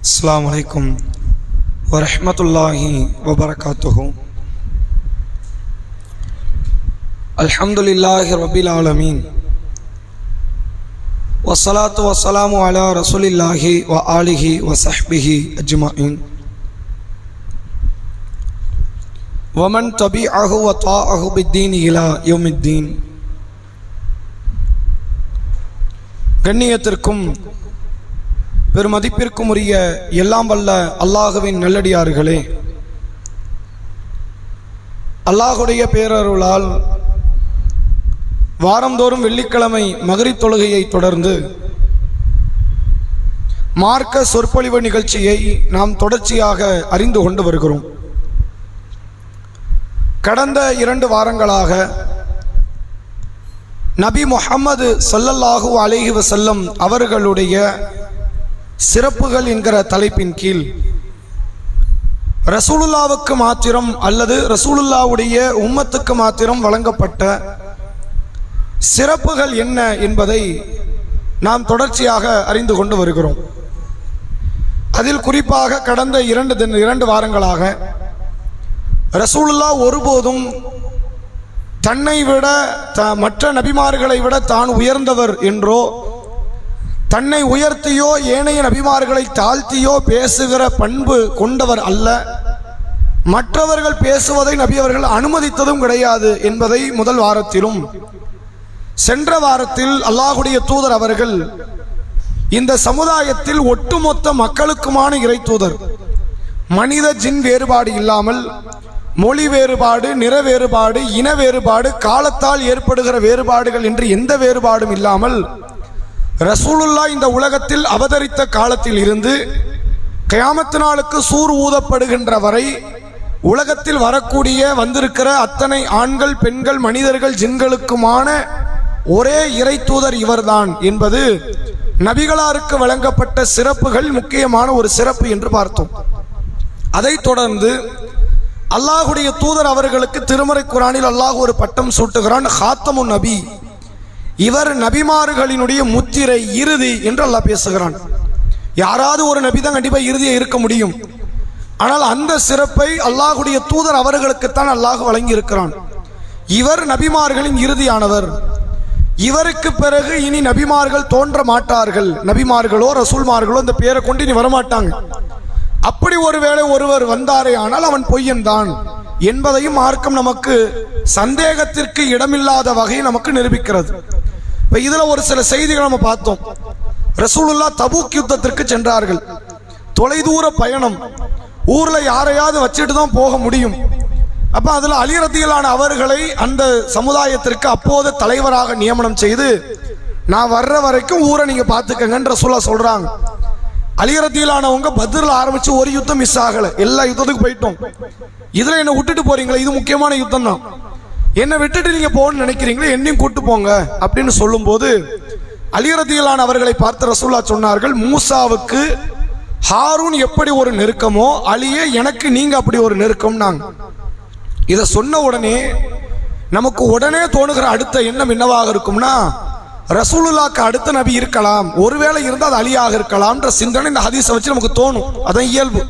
अस्सलामु अलैकुम वरहमतुल्लाहि वबरकातुहु। अल्हम्दुलिल्लाहि रब्बिल आलमीन वस्सलातु वस्सलामु अला रसूलिल्लाहि व आलिहि व सहबिहि अज्मईन वमन तबिअहु व ताअहु बिद्दीन इला यौमिद्दीन। கண்ணியத்திற்கும் பெருமதிப்பிற்கும் உரிய எல்லாம் வல்ல அல்லாஹுவின் நல்லடியார்களே, அல்லாஹுடைய பேரருளால் வாரந்தோறும் வெள்ளிக்கிழமை மக்ரிப் தொழுகையை தொடர்ந்து மார்க்க சொற்பொழிவு நிகழ்ச்சியை நாம் தொடர்ச்சியாக அறிந்து கொண்டு வருகிறோம். கடந்த 2 வாரங்களாக நபி முஹம்மது ஸல்லல்லாஹு அலைஹி வஸல்லம் அவர்களுடைய சிறப்புகள் என்கிற தலைப்பின் கீழ் ரசூலுல்லாவுக்கு மாத்திரம் அல்லது ரசூலுல்லாவுடைய உம்மத்துக்கு மாத்திரம் வழங்கப்பட்ட சிறப்புகள் என்ன என்பதை நாம் தொடர்ச்சியாக அறிந்து கொண்டு வருகிறோம். அதில் குறிப்பாக கடந்த 2 வாரங்களாக ரசூலுல்லாஹ் ஒருபோதும் தன்னை விட மற்ற நபிமார்களை விட தான் உயர்ந்தவர் என்றோ, தன்னை உயர்த்தியோ ஏனைய நபிமார்களை தாழ்த்தியோ பேசுகிற பண்பு கொண்டவர் அல்ல. மற்றவர்கள் பேசுவதை நபி அவர்கள் அனுமதித்ததும் கிடையாது என்பதை முதல் வாரத்திலும், சென்ற வாரத்தில் அல்லாஹுடைய தூதர் அவர்கள் இந்த சமுதாயத்தில் ஒட்டுமொத்த மக்களுக்குமான இறை தூதர், மனித ஜின் வேறுபாடு இல்லாமல் மொழி வேறுபாடு, நிற வேறுபாடு, இன வேறுபாடு, காலத்தால் ஏற்படுகிற வேறுபாடுகள் என்று எந்த வேறுபாடும் இல்லாமல் ரசூலுல்லாஹ் இந்த உலகத்தில் அவதரித்த காலத்தில் இருந்து கியாமத் நாளுக்கு சூர் ஊதப்படுகின்ற வரை உலகத்தில் வரக்கூடிய வந்திருக்கிற அத்தனை ஆண்கள், பெண்கள், மனிதர்கள், ஜின்களுக்குமான ஒரே இறை தூதர் இவர்தான் என்பது நபிகளாருக்கு வழங்கப்பட்ட சிறப்புகள் முக்கியமான ஒரு சிறப்பு என்று பார்த்தோம். அதைத் தொடர்ந்து அல்லாஹுடைய தூதர் அவர்களுக்கு திருமறை குர்ஆனில் அல்லாஹ் ஒரு பட்டம் சூட்டுகிறான், ஹாத்தமுன் நபி. இவர் நபிமார்களினுடைய முத்திரை, இறுதி என்று அல்லாஹ் பேசுகிறான். யாராவது ஒரு நபி தான் கண்டிப்பாக இறுதியை இருக்க முடியும். ஆனால் அந்த சிறப்பை அல்லாஹுடைய தூதர் அவர்களுக்குத்தான் அல்லாஹ் வழங்கி இருக்கிறான். இவர் நபிமார்களின் இறுதியானவர். இவருக்கு பிறகு இனி நபிமார்கள் தோன்ற மாட்டார்கள். நபிமார்களோ ரசூல்மார்களோ இந்த பேரை கொண்டு இனி வரமாட்டாங்க. அப்படி ஒருவேளை ஒருவர் வந்தாரே ஆனால் அவன் பொய்யன் தான் என்பதையும் மார்க்கம் நமக்கு சந்தேகத்திற்கு இடமில்லாத வகையை நமக்கு நிரூபிக்கிறது. இப்ப இதுல ஒரு சில செய்திகள் நம்ம பார்த்தோம். ரசூலுல்லாஹ் தபூக் யுத்தத்திற்கு சென்றார்கள். தொலைதூர பயணம், ஊர்ல யாரையாவது வச்சுட்டு தான் போக முடியும். அப்ப அதுல அலி ரலியல்லாஹு அவர்களை அந்த சமுதாயத்திற்கு அப்போது தலைவராக நியமனம் செய்து, நான் வர்ற வரைக்கும் ஊரை நீங்க பாத்துக்கங்கன்னு ரசூலுல்லாஹ் சொல்றாங்க. அலி ரலியல்லாஹு பத்ர்ல ஆரம்பிச்சு ஒரு யுத்தம் மிஸ் ஆகல, எல்லா யுத்தத்துக்கு போயிட்டோம். இதுல என்ன விட்டுட்டு போறீங்களா? இது முக்கியமான யுத்தம் தான், என்ன விட்டுட்டு நீங்க போகணும்னு நினைக்கிறீங்களா? என்னையும் கூட்டு போங்க அப்படின்னு சொல்லும் போது அலி ரலியல்லாஹு அவர்களை பார்த்து ரசூலுல்லாஹ் சொன்னார்கள், மூசாவுக்கு ஹாரூன் எப்படி ஒரு நெருக்கமோ அலியே எனக்கு நீங்க அப்படி ஒரு நெருக்கம். நாங்க இதை சொன்ன உடனே நமக்கு உடனே தோணுகிற அடுத்த எண்ணம் என்னவாக இருக்கும்னா, ரசூலுல்லாஹ்க்கு அடுத்த நபி இருக்கலாம், ஒருவேளை இருந்தால் அது அலியாக இருக்கலாம்ன்ற சிந்தனை இந்த ஹதீஸை வச்சு நமக்கு தோணும். அதான் இயல்பு.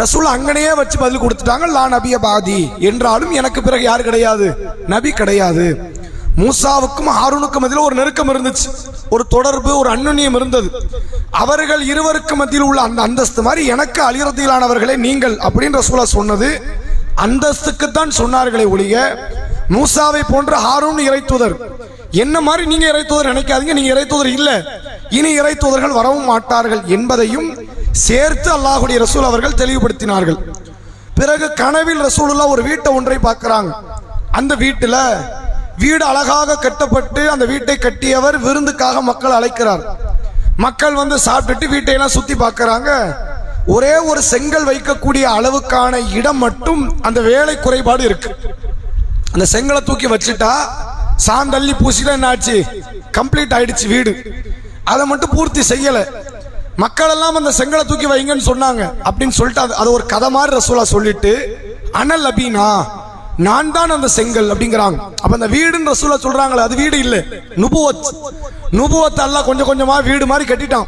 ரசூல் அங்கனையே வச்சு பதில் கொடுத்துட்டாங்க, லா நபிய பாதி, என்றாலும் எனக்கு பிறகு யாரு கிடையாது, நபி கிடையாது. மூசாவுக்கும் ஹாரூனுக்கும் மத்தியில் ஒரு நெருக்கம் இருந்துச்சு, ஒரு தொடர்பு, ஒரு அந்யுன்யம் இருந்தது. அவர்கள் இருவருக்கு மத்தியில் உள்ள அந்த அந்தஸ்து மாதிரி எனக்கு அலி ரலியல்லாஹு அவர்களே நீங்கள் அப்படின்னு ரசூலுல்லாஹ் சொன்னது அந்தஸ்துக்குத்தான் சொன்னார்களே ஒழிய, மூசாவை போன்ற ஹாரூன் இறை தூதர் என்ன மாதிரி நீங்க இறை தூதர் நினைக்காதீங்க, நீங்க இறை தூதர் இல்ல, இனி இறை தூதர்கள் வரவும் மாட்டார்கள் என்பதையும் சேர்த்து அல்லாஹுடைய ரசூல் அவர்கள் தெளிவுபடுத்தினார்கள். பிறகு கனவில் ரசூலுல்லாஹ் ஒரு வீட்டை ஒன்றை பார்க்கிறாங்க. அந்த வீட்டுல வீடு அழகாக கட்டப்பட்டு அந்த வீட்டை கட்டியவர் விருந்துக்காக மக்கள் அழைக்கிறார். மக்கள் வந்து சாப்பிட்டுட்டு வீட்டையெல்லாம் சுத்தி பார்க்கறாங்க. ஒரே ஒரு செங்கல் வைக்கக்கூடிய அளவுக்கான இடம் மட்டும் அந்த வேலை குறைபாடு இருக்கு. அந்த செங்கலை தூக்கி வச்சுட்டா சாந்தள்ளி பூசில என்ன ஆச்சு, கம்ப்ளீட் ஆயிடுச்சு வீடு. அதை மட்டும் பூர்த்தி செய்யல. மக்கள் எல்லாம் அந்த செங்கலை தூக்கி வைங்கன்னு சொன்னாங்க. அப்படின்னு சொல்லிட்டு அது ஒரு கதை மாதிரி ரசூலுல்லாஹ் சொல்லிட்டு, அனல் அபீனா, நான் தான் அந்த செங்கல் அப்படிங்கிறாங்க. அப்ப அந்த வீடுன்னு ரசூலா சொல்றாங்களே, அது வீடு இல்லை, நுபுவத். நுபுவத் அல்லாஹ் கொஞ்சம் கொஞ்சமா வீடு மாதிரி கட்டிட்டான்.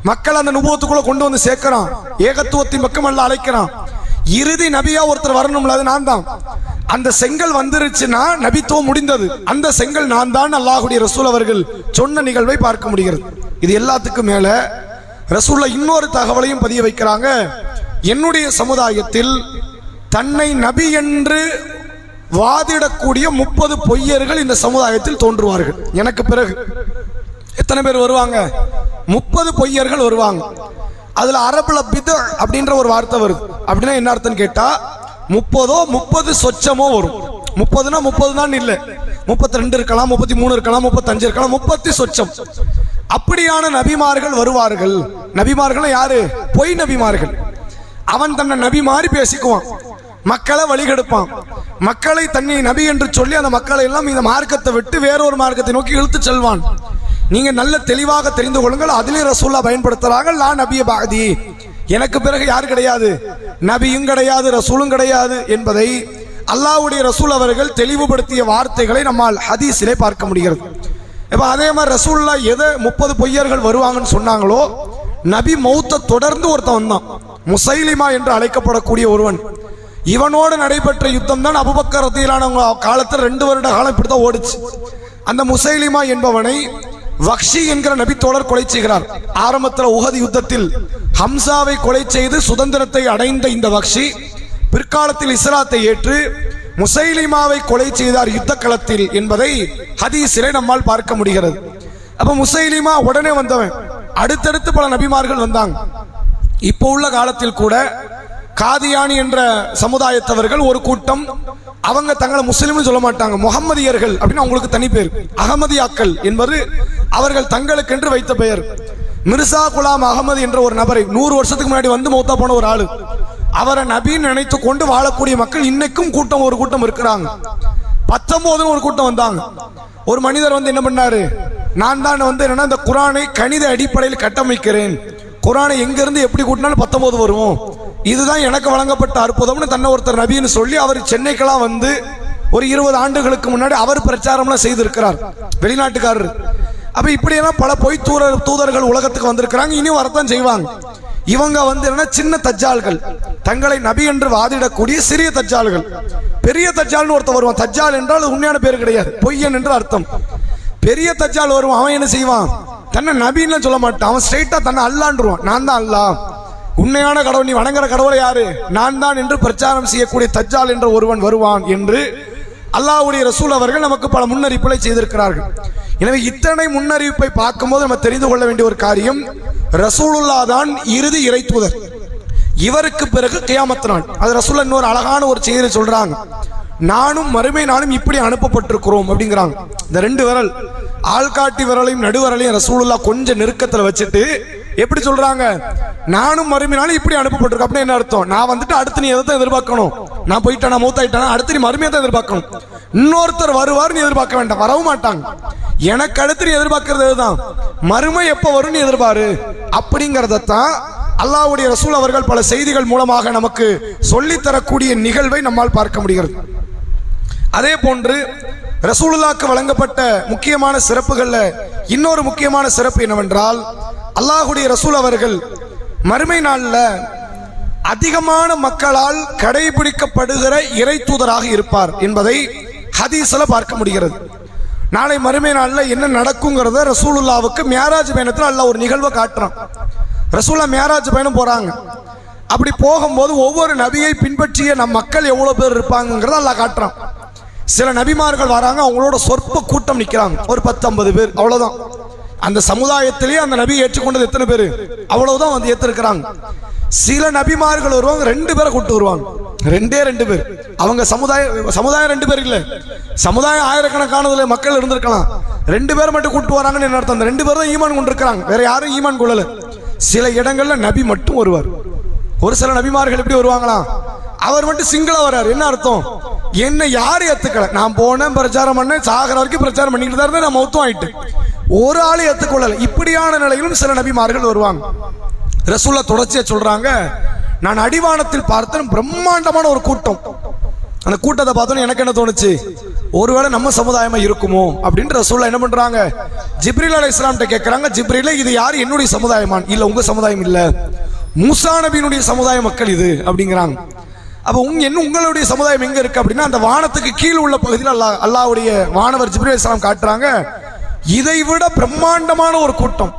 மக்கள் அந்த நுபுவத்துக்குள்ள கொண்டு வந்து சேர்க்கிறான். ஏகத்துவத்தின் பக்கம் அல்லாஹ் அழைக்கிறான். இறுதி நபியா ஒருத்தர் வரணும்ல, அது நான் தான். அந்த செங்கல் வந்துருச்சுன்னா நபித்துவம் முடிந்தது. அந்த செங்கல் நான் தான் அல்லாஹ்வுடைய ரசூல் அவர்கள் சொன்ன நிகழ்வை பார்க்க முடிகிறது. இது எல்லாத்துக்கும் மேல ரசூல்லா இன்னொரு தகவலையும் பதிய வைக்கிறாங்க. என்னுடைய சமுதாயத்தில் தன்னை நபி என்று வாதிடக்கூடிய 30 பொய்யர்கள் இந்த சமுதாயத்தில் தோன்றுவார்கள். எனக்கு பிறகு எத்தனை பேர் வருவாங்க? 30 பொய்யர்கள் வருவாங்க. அதுல அரபுல பித் அப்படின்ற ஒரு வார்த்தை வருது. அப்படின்னா என்ன அர்த்தம் கேட்டா, 30 சொச்சமோ வரும். 30னா 30 தான் இல்லை, 32 இருக்கலாம், 33 இருக்கலாம், 35 இருக்கலாம், 30 சொச்சம். அப்படியான நபிமார்கள் வருவார்கள். நபிமார்கள் யாரு? பொய் நபிமார்கள். அவன் தன்னை நபி மாதிரி பேசிக்குவான், மக்களை வழிகெடுப்பான், மக்களை தன்னை நபி என்று சொல்லி அந்த மக்களை எல்லாம் இந்த மார்க்கத்தை விட்டு வேறொரு மார்க்கத்தை நோக்கி இழுத்து செல்வான். நீங்க நல்ல தெளிவாக தெரிந்து கொள்ளுங்கள். அதிலே ரசூல்லா பயன்படுத்துறாங்க, லா நபிய பாதி, எனக்கு பிறகு யார் கிடையாது, நபியும் கிடையாது, ரசூலும் கிடையாது என்பதை அல்லாஹ்வுடைய ரசூல் அவர்கள் தெளிவுபடுத்திய வார்த்தைகளை நம்மால் ஹதீஸிலே பார்க்க முடிகிறது. இப்ப அதே மாதிரி ரசூல்லா எதை 30 பொய்யர்கள் வருவாங்கன்னு சொன்னாங்களோ, நபி மௌத்த தொடர்ந்து ஒருத்தன் வந்தான், முசைலிமா என்று அழைக்கப்படக்கூடிய ஒருவன். இவனோடு நடைபெற்ற யுத்தம் தான் அபூபக்கர் ரலியல்லாஹு அன்ஹு காலத்தில் 2 வருட காலம் இப்படித்தான் ஓடிச்சு. அந்த முசைலிமா என்பவனை வக்ஷி என்கிற நபி தோழர் கொலை செய்கிறார். ஆரம்பத்தில் உஹது யுத்தத்தில் ஹம்சாவை கொலை செய்து சுதந்திரத்தை அடைந்த இந்த வக்ஷி பிற்காலத்தில் இஸ்லாத்தை ஏற்று முசைலிமாவை கொலை செய்தார் யுத்த களத்தில் என்பதை ஹதீஸிலே நம்மால் பார்க்க முடிகிறது. அப்ப முசைலிமா உடனே வந்தவன். அடுத்தடுத்து பல நபிமார்கள் வந்தாங்க. இப்போ உள்ள காலத்தில் கூட காதியானி என்ற சமுதாயத்தவர்கள் ஒரு கூட்டம், அவங்க தங்களை முஸ்லிம்னு சொல்ல மாட்டாங்க, முகம்மதியர்கள் அப்படின்னு அவங்களுக்கு தனி பேர். அகமதியாக்கள் என்பது அவர்கள் தங்களுக்கென்று வைத்த பெயர். மிர்சா குலாம் அகமது என்ற ஒரு நபரை 100 வருஷத்துக்கு முன்னாடி வந்து மௌத்தா போன ஒரு ஆளு, அவரை நபின்னு நினைத்து கொண்டு வாழக்கூடிய மக்கள் இன்னைக்கும் ஒரு கூட்டம் இருக்கிறாங்க. 19 ஒரு கூட்டம் வந்தாங்க. ஒரு மனிதர் வந்து என்ன பண்ணாரு, நான் தான் வந்து என்னன்னா இந்த குரானை கணித அடிப்படையில் கட்டமைக்கிறேன், குரானை எங்க இருந்து எப்படி கூட்டினாலும் 19 வருவோம், இதுதான் எனக்கு வழங்கப்பட்ட அற்புதம்னு தன்னை ஒருத்தர் நபின்னு சொல்லி அவர் சென்னைக்கெல்லாம் வந்து ஒரு 20 ஆண்டுகளுக்கு முன்னாடி அவர் பிரச்சாரம்லாம் செய்திருக்கிறார், வெளிநாட்டுக்காரர். அப்ப இப்படியெல்லாம் பல பொய் தூதர்கள் உலகத்துக்கு வந்திருக்கிறாங்க, இனியும் வரத்தான் செய்வாங்க. இவங்க வந்து என்ன, சின்ன தஜ்ஜால்கள், தங்களை நபி என்று வாதிடக்கூடிய சிறிய தஜ்ஜால்கள். பெரிய தஜ்ஜால்னு ஒருத்தர் வருவான். தஜ்ஜால் என்றால் உண்மையான பேர் கிடையாது, பொய்யன் என்று அர்த்தம். பெரிய தஜ்ஜால் வருவான். அவன் என்ன செய்வான், தன்னை நபின்னு சொல்ல மாட்டான், அவன் ஸ்ட்ரைட்டா தன்னை அல்லான்றுவான். நான் தான் அல்லாஹ், உண்மையான கடவுள், நீ வணங்குற கடவுளை யாரு, நான் தான் என்று பிரச்சாரம் செய்யக்கூடிய தஜ்ஜால் என்ற ஒருவன் வருவான் என்று அல்லாஹ்வுடைய ரசூல் அவர்கள் நமக்கு பல முன்னறிவிப்புகளை செய்திருக்கிறார்கள். எனவே இத்தனை முன்னறிவிப்பை பார்க்கும்போது நம்ம தெரிந்து கொள்ள வேண்டிய ஒரு காரியம், ரசூலுல்லாஹ் தான் இறுதி இறை தூதர். இவருக்கு பிறகு கியாமத் நாள். அது ரசூல் இன்னொரு அழகான ஒரு செய்தியை சொல்றாங்க, நானும் மறுமை நாளும் இப்படி அனுப்பப்பட்டிருக்கிறோம் அப்படிங்கிறாங்க. இந்த 2 விரல், ஆள்காட்டி விரலையும் நடுவரலையும் ரசூலுல்லாஹ் கொஞ்சம் நெருக்கத்தில் வச்சுட்டு எப்படி சொல்றாங்க, நானும் மறுமையினாலும் இப்படி அனுப்பப்பட்டிருக்க. அப்படின்னு என்ன அர்த்தம், நான் வந்துட்டு அடுத்து நீ எதை எதிர்பார்க்கணும், நான் போயிட்டானா மூத்தாயிட்டானா அடுத்து நீ மறுமையை தான் எதிர்பார்க்கணும். இன்னொருத்தர் வருவார் நீ எதிர்பார்க்க வேண்டாம், வரவும் மாட்டாங்க. எனக்கு அடுத்து நீ எதிர்பார்க்கறது இதுதான், மறுமை எப்ப வரும் நீ எதிர்பாரு. அப்படிங்கறதான் அல்லாஹ்வுடைய ரசூல் அவர்கள் பல செய்திகள் மூலமாக நமக்கு சொல்லித்தரக்கூடிய நிகழ்வை நம்மால் பார்க்க முடிகிறது. அதே போன்று ரசூலுல்லாஹ்க்கு வழங்கப்பட்ட முக்கியமான சிறப்புகள்ல இன்னொரு முக்கியமான சிறப்பு என்னவென்றால், அல்லாஹ்வுடைய ரசூல் அவர்கள் மறுமை நாள்ல அதிகமான மக்களால் கடைபிடிக்கப்படுகிற இறை தூதராக இருப்பார் என்பதை ஹதீஸ்ல பார்க்க முடிகிறது. நாளை மறுமை நாள்ல என்ன நடக்குங்கிறத ரசூலுல்லாஹ்வுக்கு மியராஜ் பயணத்தில் அல்லாஹ் ஒரு நிகழ்வை காட்டுறான். ரசூலுல்லாஹ் மியராஜ் பயணம் போறாங்க. அப்படி போகும்போது ஒவ்வொரு நபியை பின்பற்றிய நம் மக்கள் எவ்வளவு பேர் இருப்பாங்கிறத அல்லாஹ் காட்டுறான். சில நபிமார்கள் வராங்க, அவங்களோட சொற்ப கூட்டம் நிற்கிறாங்க, ஒரு 10-50 பேர், அவ்வளவுதான். அந்த சமுதாயத்திலேயே அந்த நபியை ஏற்றுக்கொண்டது எத்தனை பேர், அவ்வளவுதான் வந்து ஏற்றிருக்கிறாங்க. சில நபிமார்கள் வருவாங்க, 2 பேரை கூட்டு வருவாங்க, 2 பேர். அவங்க சமுதாயம் 2 பேர் இல்ல, சமுதாயம் ஆயிரக்கணக்கானதுல மக்கள் இருந்திருக்கலாம், 2 பேர் மட்டும் கூட்டு வராங்கன்னு என்ன அர்த்தம், அந்த 2 பேர் தான் ஈமான் கொண்டிருக்கிறாங்க, வேற யாரும் ஈமான் கொள்ளல. சில இடங்கள்ல நபி மட்டும் வருவார். ஒரு சில நபிமார்கள் எப்படி வருவாங்களாம், அவர் மட்டும் சிங்களா வர்றாரு. என்ன அர்த்தம், என்ன யாரும் ஏத்துக்கல, நான் போனேன் பிரச்சாரம் பண்ணேன், சாகர வரைக்கும் பிரச்சாரம் பண்ணிக்கிட்டு தான் இருந்தேன், நான் மௌத்தம் ஆயிட்டு, ஒரு ஆளு ஏத்துக்கொள்ளல. இப்படியான நிலையிலும் சில நபிமார்கள் வருவாங்க. ரசூலுல்லாஹ் தொடர்ச்சியா சொல்றாங்க, நான் அடிவானத்தில் பார்த்தேன் பிரம்மாண்டமான ஒரு கூட்டம். அந்த கூட்டத்தை பார்த்தோன்னு எனக்கு என்ன தோணுச்சு, ஒருவேளை நம்ம சமுதாயமா இருக்குமோ அப்படின்ற ரசூலுல்லாஹ் என்ன பண்றாங்க, ஜிப்ரீல் அலைஹிஸ்ஸலாம் கேட்கறாங்க, ஜிப்ரீலே இது யாரு, என்னுடைய சமுதாயமா? இல்ல உங்க சமுதாயம் இல்ல, மூசா நபியினுடைய சமுதாய மக்கள் இது அப்படிங்கிறாங்க. அப்ப உங்களுடைய சமுதாயம் எங்க இருக்கு அப்படின்னா அந்த வானத்துக்கு கீழ் உள்ள பகுதியில் அல்லாஹ்வுடைய வானவர் ஜிப்ரீல் அலைஹிஸ்ஸலாம் காட்டுறாங்க. இதை விட பிரம்மாண்டமான ஒரு கூட்டம்,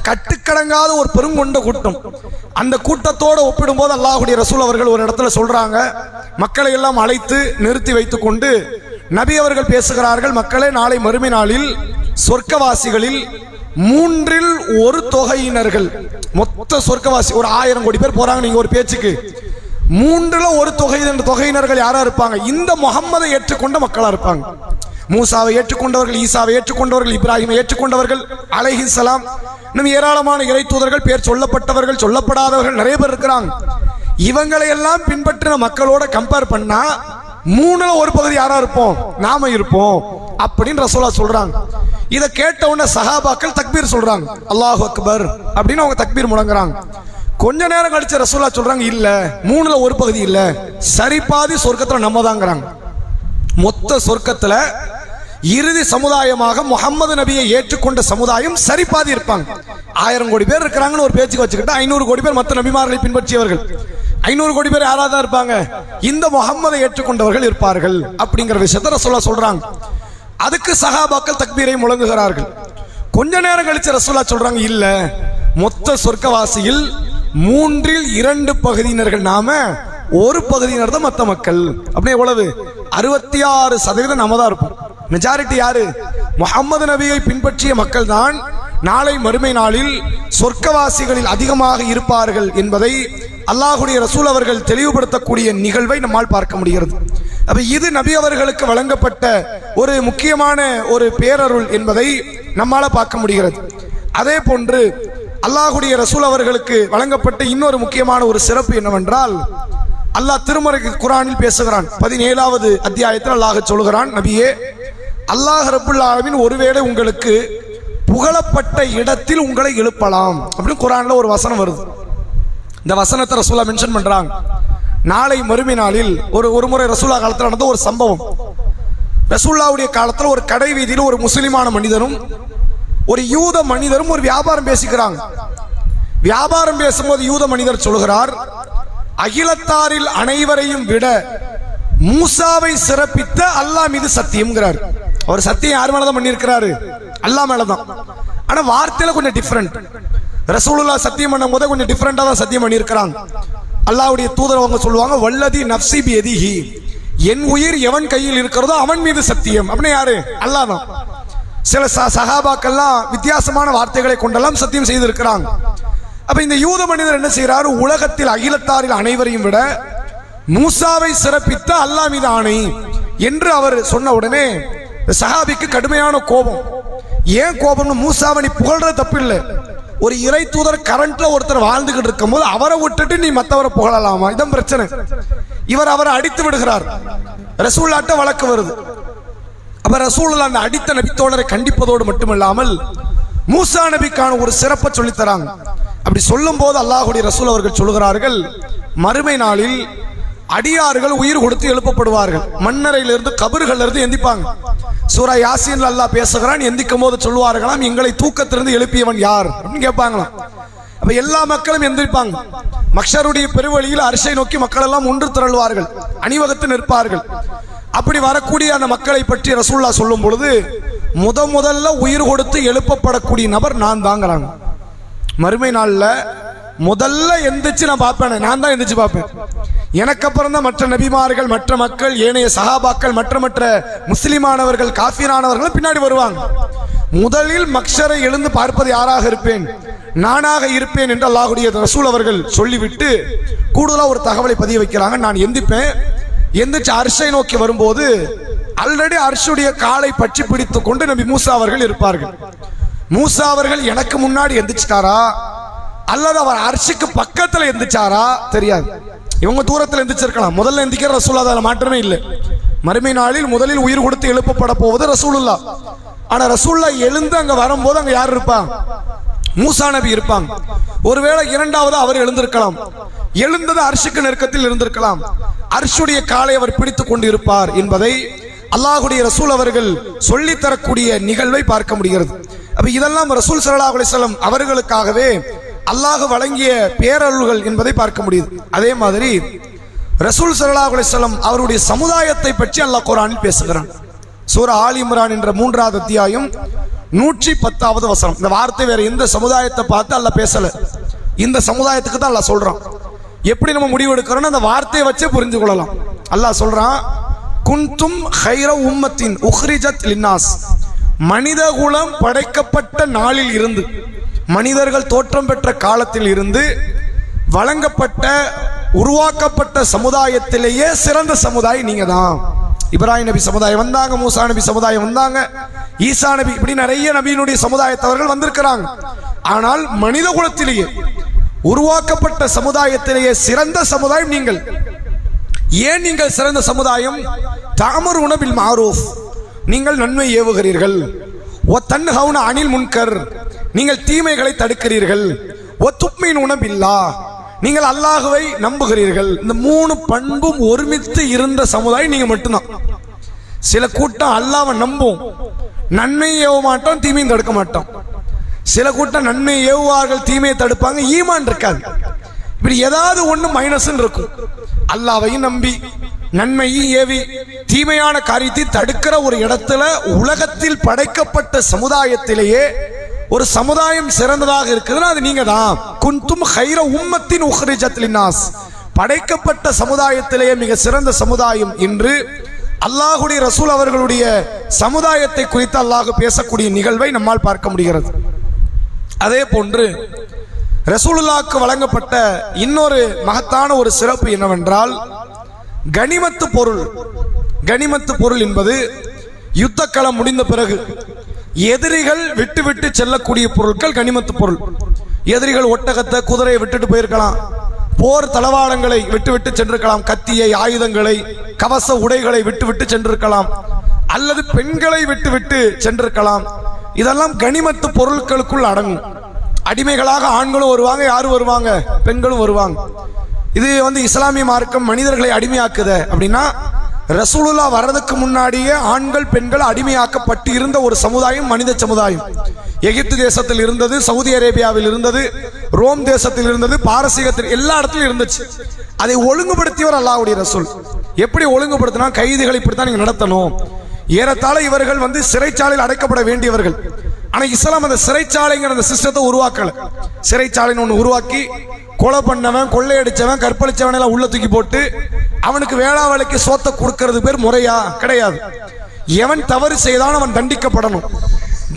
கட்டுக்கடங்காத ஒரு பெருங்கொண்ட கூட்டம். அந்த கூட்டத்தோடு ஒப்பிடும்போது அல்லாஹ்வுடைய ரசூல் அவர்கள் ஒரு இடத்துல சொல்றாங்க, மக்களை எல்லாம் அழைத்து நிறுத்தி வைத்துக் கொண்டு நபி அவர்கள் பேசுகிறார்கள், மக்களே, நாளை மறுமை நாளில் சொர்க்கவாசிகளில் 1/3 தொகையினர்கள், மொத்த சொர்க்கவாசி ஒரு 1000 கோடி பேர் போறாங்க நீங்க ஒரு பேச்சுக்கு, 1/3 தொகையினர்கள் யாரா இருப்பாங்க, இந்த முகம்மதை ஏற்றுக்கொண்ட மக்களா இருப்பாங்க. மூசாவை ஏற்றுக்கொண்டவர்கள், ஈசாவை ஏற்றுக்கொண்டவர்கள், இப்ராஹிமை ஏற்றுக்கொண்டவர்கள் அலைஹிஸ்ஸலாம், இன்னும் ஏராளமான இறை தூதர்கள், பேர் சொல்லப்பட்டவர்கள், சொல்லப்படாதவர்கள் நிறைய பேர் இருக்கிறாங்க. இவங்களை எல்லாம் பின்பற்றின மக்களோட கம்பேர் பண்ணா 1/3 பகுதி யாரா இருப்போம், நாம இருப்போம் அப்படின்னு ரசூலுல்லாஹ் சொல்றாங்க. இதை கேட்ட உடனே சஹாபாக்கள் தக்பீர் சொல்றாங்க, அல்லாஹு அக்பர் அப்படின்னு அவங்க தக்பீர் முழங்குறாங்க. கொஞ்ச நேரம் கழிச்சு ரசூலுல்லாஹ் சொல்றாங்க, இல்ல 1/3 பகுதி இல்ல, சரி பாதி சொர்க்கத்துல நம்ம தாங்கிறாங்க. மொத்த சொர்க்கத்துல இறுதி சமுதாயமாக முகமது நபியை ஏற்றுக்கொண்ட சமுதாயம் சரிபாதி இருப்பாங்க. 1000 கோடி பேர் இருக்கிறாங்கன்னு ஒரு பேச்சுக்கு வச்சுக்கிட்டு 500 கோடி பேர் மற்ற நபிமார்களை பின்பற்றியவர்கள், 500 கோடி பேர் யாராவது இருப்பாங்க, இந்த முகம்மதை ஏற்றுக்கொண்டவர்கள் இருப்பார்கள் அப்படிங்கிற விஷயத்தை ரசூலுல்லாஹ் சொல்றாங்க. அதுக்கு சஹாபாக்கள் தக்பீரை முழங்குகிறார்கள். கொஞ்ச நேரம் கழிச்சு ரசூலுல்லாஹ் சொல்றாங்க, இல்ல மொத்த சொர்க்கவாசியில் 2/3 பகுதியினர்கள் நாம, 1 பகுதியினர் தான் மற்ற மக்கள். அப்படியே எவ்வளவு, 66% நம்ம தான் இருப்போம். மெஜாரிட்டி யாரு, முஹம்மது நபியை பின்பற்றிய மக்கள் தான் நாளை மறுமை நாளில் சொர்க்கவாசிகளில் அதிகமாக இருப்பார்கள் என்பதை அல்லாஹ்வுடைய ரசூல் அவர்கள் தெளிவுபடுத்தக்கூடிய நிகழ்வை நம்மால் பார்க்க முடிகிறது. அப்ப இது நபி அவர்களுக்கு வழங்கப்பட்ட ஒரு முக்கியமான ஒரு பேரருள் என்பதை நம்மால பார்க்க முடிகிறது. அதே போன்று அல்லாஹ்வுடைய ரசூல் அவர்களுக்கு வழங்கப்பட்ட இன்னொரு முக்கியமான ஒரு சிறப்பு என்னவென்றால், அல்லாஹ் திருமறை குர்ஆனில் பேசுகிறான். 17வது அத்தியாயத்தில் அல்லாஹ் சொல்கிறான், நபியே, அல்லாஹ் ரப்புல் ஆலமீன் ஒருவேளை உங்களுக்கு புகழப்பட்ட இடத்தில் உங்களை எழுப்பலாம் அப்படின்னு குர்ஆன்ல ஒரு வசனம் வருது. இந்த வசனத்தை ரசூலுல்லாஹ் மென்ஷன் பண்றாங்க. நாளை மறுமை நாளில் ஒரு முறை ரசூலுல்லாஹ் காலத்தில் நடந்த ஒரு சம்பவம். ரசூலுல்லாஹ்வுடைய காலத்தில் ஒரு கடை வீதியில் ஒரு முஸ்லிமான மனிதனும் ஒரு யூத மனிதரும் ஒரு வியாபாரம் பேசிக்கிறாங்க. வியாபாரம் பேசும்போது யூத மனிதர் சொல்கிறார், அகிலத்தாரில் அனைவரையும் விட மூசாவை சிறப்பித்த அல்லாஹ் மீது சத்தியம்ங்கிறார். அவர் சத்தியம் யார் மேலதான் பண்ணியிருக்கிறாரு, அல்லாஹ் மேலதான். ஆனா வார்த்தையில கொஞ்சம் டிஃபரெண்ட். ரசூலுல்லாஹ் சத்தியம் பண்ணும் போது கொஞ்சம் டிஃபரெண்டா தான் சத்தியம் பண்ணியிருக்கிறாங்க. அல்லாஹ்வுடைய தூதர் அவங்க சொல்லுவாங்க, வல்லதி நஃப்ஸி பியதிஹி, என் உயிர் எவன் கையில் இருக்கிறதோ அவன் மீது சத்தியம். அப்படின்னு யாரு, அல்லாஹ் தான். சில சஹாபாக்கெல்லாம் வித்தியாசமான வார்த்தைகளை கொண்டெல்லாம் சத்தியம் செய்திருக்கிறாங்க. அப்ப இந்த யூத மனிதர் என்ன செய்யறாரு, உலகத்தில் அகிலத்தாரில் அனைவரையும் விட மூசாவை சிறப்பித்த அல்லாஹ் மீது ஆணை என்று அவர் சொன்ன உடனே சஹாபிக்கு கடுமையான கோபம். ஏன் கோபம்னு, மூசாவை நீ புகழ்றது தப்பு இல்லை, ஒரு இறை தூதர் கரண்ட்ல ஒருத்தர் வாழ்ந்துகிட்டு இருக்கும் போது அவரை விட்டுட்டு நீ மற்றவரை புகழலாமா, இதான் பிரச்சனை. இவர் அவரை அடித்து விடுகிறார். ரசூலுல்லாஹ்ட்ட வழக்கு வருது. அப்ப ரசூலுல்லாஹ் அந்த அடித்த நபித்தோழரை கண்டிப்பதோடு மட்டுமில்லாமல் மூசா நபிக்கான ஒரு சிறப்பை சொல்லித்தராங்க. அப்படி சொல்லும் போது அல்லாஹ்வுடைய ரசூல் அவர்கள் சொல்லுகிறார்கள், மறுமை நாளில் அடியார்கள் உயிர் கொடுத்து எழுப்பப்படுவார்கள். மண்ணறையிலிருந்து கபறுகள்ல இருந்து எந்திப்பாங்க. சூரா யாசீன்ல அல்லாஹ் பேசுகிறான், எந்திக்கும் போது சொல்லுவார்களாம், எங்களை தூக்கத்திலிருந்து எழுப்பியவன் யார் அப்படின்னு கேட்பாங்களாம். அப்ப எல்லா மக்களும் எந்திரிப்பாங்க. மக்ஷருடைய பெருவழியில் அரிசை நோக்கி மக்கள் எல்லாம் ஒன்று திரள்வார்கள், அணிவகுத்து நிற்பார்கள். அப்படி வரக்கூடிய அந்த மக்களை பற்றி ரசூலுல்லாஹ் சொல்லும் பொழுது, முதல்ல உயிர் கொடுத்து எழுப்பப்படக்கூடிய நபர் நான் தாங்கிறாங்க. மறுமை நாள்ல முதல்ல எந்திரிச்சு நான் பார்ப்பேன், நான் தான் எந்திரிச்சு பார்ப்பேன். எனக்கு அப்புறம் தான் மற்ற நபிமார்கள், மற்ற மக்கள், ஏனைய சஹாபாக்கள், மற்ற முஸ்லிமானவர்கள், காஃபிரானவர்கள் பின்னாடி வருவாங்க. முதலில் மக்ஷரை எழுந்து பார்ப்பது யாராக இருப்பேன், நானாக இருப்பேன் என்று அல்லாஹ்வுடைய ரசூல் அவர்கள் சொல்லிவிட்டு கூடுதலா ஒரு தகவலை பதிய வைக்கிறாங்க. நான் எந்திப்பேன், எந்திரிச்சு அர்ஷை நோக்கி வரும்போது ஆல்ரெடி அர்ஷுடைய காலை பற்றி பிடித்துக் கொண்டு நபி மூசா அவர்கள் இருப்பார்கள். மூசா அவர்கள் எனக்கு முன்னாடி எந்திரிச்சிட்டாரா அல்லது அவர் அர்ஷுக்கு பக்கத்துல எந்திரிச்சாரா தெரியாது. இவங்க தூரத்தில் எந்திரிச்சிருக்கலாம். முதல்ல எந்திக்கிற ரசூலுல்லாஹ், அதில் மாற்றமே இல்லை. மறுமை நாளில் முதலில் உயிர் கொடுத்து எழுப்பப்பட போவது ரசூலுல்லாஹ். ஆனா ரசூலுல்லாஹ் எழுந்து அங்க வரும்போது அங்க யார் இருப்பாங்க, மூசா நபி இருப்பாங்க. ஒருவேளை இரண்டாவது அவர் எழுந்திருக்கலாம், எழுந்தது அர்ஷுக்கு நெருக்கத்தில் இருந்திருக்கலாம். அர்ஷுடைய காலை அவர் பிடித்துக் கொண்டு இருப்பார் என்பதை அல்லாஹ்வுடைய ரசூல் அவர்கள் சொல்லித் தரக்கூடிய நிகழ்வை பார்க்க முடிகிறது. அப்ப இதெல்லாம் ரசூல் ஸல்லல்லாஹு அலைஹி வஸல்லம் அவர்களுக்காகவே அல்லாஹ் வழங்கிய பேரருள்கள் என்பதை பார்க்க முடியுது. அதே மாதிரி ரசூல் ஸல்லல்லாஹு அலைஹி வஸல்லம் அவருடைய சமுதாயத்தை பற்றி அல்லாஹ் குர்ஆனில் பேசுகிறான். சூரா ஆல் இம்ரான் என்ற 3வது அத்தியாயம் 110வது வசனம். இந்த வார்த்தை வேற எந்த சமுதாயத்தை பார்த்து அல்லாஹ் பேசல, இந்த சமுதாயத்துக்கு தான் அல்லாஹ் சொல்றான். எப்படி நம்ம முடிவு எடுக்கிறோம் அந்த வார்த்தையை வச்சே புரிந்து கொள்ளலாம். அல்லாஹ் சொல்றான், குன்தும் ஹைர உம்மத்தின் உஹ்ரிஜத் லின்னாஸ், மனித குலம் படைக்கப்பட்ட நாளில் இருந்து, மனிதர்கள் தோற்றம் பெற்ற காலத்தில் இருந்து வழங்கப்பட்ட உருவாக்கப்பட்ட சமுதாயத்திலேயே சிறந்த சமுதாயம் நீங்க தான். இப்ராஹிம் நபி சமுதாயம் வந்தாங்க, மூசா நபி சமுதாயம் வந்தாங்க, ஈசா நபி, இப்படி நிறைய நபியினுடைய சமுதாயத்தவர்கள் வந்திருக்கிறாங்க. ஆனால் மனித குலத்திலேயே உருவாக்கப்பட்ட சமுதாயத்திலேயே சிறந்த சமுதாயம் நீங்கள். ஏன் நீங்கள் சிறந்த சமுதாயம்? தஅமுருன பில் மஅரூஃப், நீங்கள் நன்மை ஏவுகிறீர்கள். வ தன்ஹவுன அனில் முன்கர், நீங்கள் தீமைகளை தடுக்கிறீர்கள். வ துக்மினுன பில்லாஹ், நீங்கள் அல்லாஹ்வை நம்புகிறீர்கள். இந்த 3 பண்பும் ஒருமித்து இருந்த சமுதாயம் நீங்க மட்டும்தான். சில கூட்டம் அல்லாஹ்வை நம்பும், நன்மை ஏவ மாட்டோம், தீமையும் தடுக்க மாட்டோம். சில கூட்டம் நன்மை ஏவுவார்கள், தீமையை தடுப்பாங்க, ஈமான் இருக்காது. இப்படி ஏதாவது ஒண்ணு மைனஸ் இருக்கும். அல்லாஹ்வையும் நம்பி நன்மையும் ஏவி தீமையான காரியத்தை தடுக்கிற ஒரு இடத்துல உலகத்தில் படைக்கப்பட்ட சமுதாயத்திலேயே ஒரு சமுதாயம் சிறந்ததாக இருக்குதுன்னா அது நீங்க தான். குன்தும் ஹைர உம்மத்தின் உஹ்ரிஜத் லின்னாஸ், படைக்கப்பட்ட சமுதாயத்திலேயே மிக சிறந்த சமுதாயம் என்று அல்லாஹ்வுடைய ரசூல் அவர்களுடைய சமுதாயத்தை குறித்து அல்லாஹ் பேசக்கூடிய நிகழ்வை நம்மால் பார்க்க முடிகிறது. அதே போன்று ரசூலுல்லாஹ்வுக்கு வழங்கப்பட்ட இன்னொரு மகத்தான ஒரு சிறப்பு என்னவென்றால் கனிமத்து பொருள். கனிமத்து பொருள் என்பது யுத்த களம் முடிந்த பிறகு எதிரிகள் விட்டு விட்டு செல்லக்கூடிய பொருட்கள் கனிமத்து பொருள். எதிரிகள் ஒட்டகத்தை குதிரையை விட்டுட்டு போயிருக்கலாம், போர் தளவாடங்களை விட்டு விட்டு சென்றிருக்கலாம், கத்தியை ஆயுதங்களை கவச உடைகளை விட்டு விட்டு சென்றிருக்கலாம், அல்லது பெண்களை விட்டு விட்டு சென்றிருக்கலாம். இதெல்லாம் கனிமத்து பொருட்களுக்குள் அடங்கும். அடிமைகளாக ஆண்களும் வருவாங்க, யாரும் வருவாங்க, பெண்களும் வருவாங்க. இது இஸ்லாமிய மார்க்கம் மனிதர்களை அடிமையாக்குத அப்படின்னா ரசூலுல்லாஹ் வர்றதுக்கு முன்னாடியே ஆண்கள் பெண்கள் அடிமையாக்கப்பட்டு இருந்த ஒரு சமுதாயம் மனித சமுதாயம். எகிப்து தேசத்தில் இருந்தது, சவுதி அரேபியாவில் இருந்தது, ரோம் தேசத்தில் இருந்தது, பாரசீகத்தில், எல்லா இடத்திலும் இருந்துச்சு. அதை ஒழுங்குபடுத்தியவர் அல்லாஹ்வுடைய ரசூல். எப்படி ஒழுங்குபடுத்தினா கைதிகளை இப்படித்தான் நீங்க நடத்தணும். ஏறத்தாழ இவர்கள் சிறைச்சாலையில் அடைக்கப்பட வேண்டியவர்கள். ஆனா இஸ்லாம் அந்த சிறைச்சாலைங்கிற அந்த சிஸ்டத்தை உருவாக்கல. சிறைச்சாலைன்னு ஒன்று உருவாக்கி கொலை பண்ணவன், கொள்ளையடிச்சவன், கற்பழிச்சவன் எல்லாம் உள்ள தூக்கி போட்டு அவனுக்கு வேளா வேலைக்கு சோத்தை கொடுக்கிறது பேர் முறையா? கிடையாது. எவன் தவறு செய்தான் அவன் தண்டிக்கப்படணும்.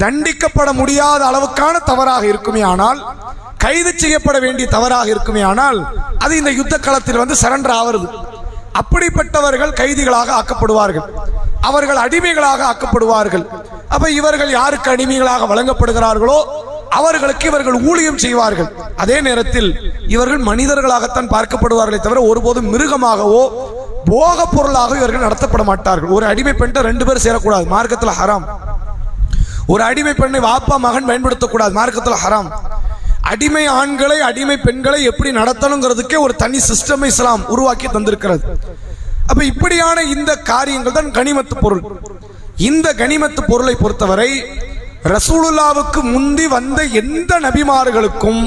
தண்டிக்கப்பட முடியாத அளவுக்கான தவறாக இருக்குமே ஆனால், கைது செய்யப்பட வேண்டிய தவறாக இருக்குமே ஆனால் அது இந்த யுத்த களத்தில் சரண்டர் ஆகிறது. அப்படிப்பட்டவர்கள் கைதிகளாக ஆக்கப்படுவார்கள், அவர்கள் அடிமைகளாக ஆக்கப்படுவார்கள். அப்ப இவர்கள் யாருக்கு அடிமைகளாக வழங்கப்படுகிறார்களோ அவர்களுக்கு இவர்கள் ஊழியம் செய்வார்கள். அதே நேரத்தில் இவர்கள் மனிதர்களாகத்தான் பார்க்கப்படுவார்களே தவிர ஒருபோதும் மிருகமாகவோ போக பொருளாக இவர்கள் நடத்தப்பட மாட்டார்கள். ஒரு அடிமை பெண்ணை 2 பேர் சேரக்கூடாது, மார்க்கத்தில் ஹராம். ஒரு அடிமை பெண்ணை வாப்பா மகன் பயன்படுத்தக்கூடாது, மார்க்கத்தில் ஹராம். அடிமை ஆண்களை அடிமை பெண்களை எப்படி நடத்தணுங்கிறதுக்கே ஒரு தனி சிஸ்டம் இஸ்லாம் உருவாக்கி தந்திருக்கிறது. அப்ப இப்படியான இந்த காரியங்கள் தான் கனிமத்து பொருள். இந்த கனிமத்து பொருளை பொறுத்தவரை ரசூலுல்லாவுக்கு முந்தி வந்த எந்த நபிமார்களுக்கும்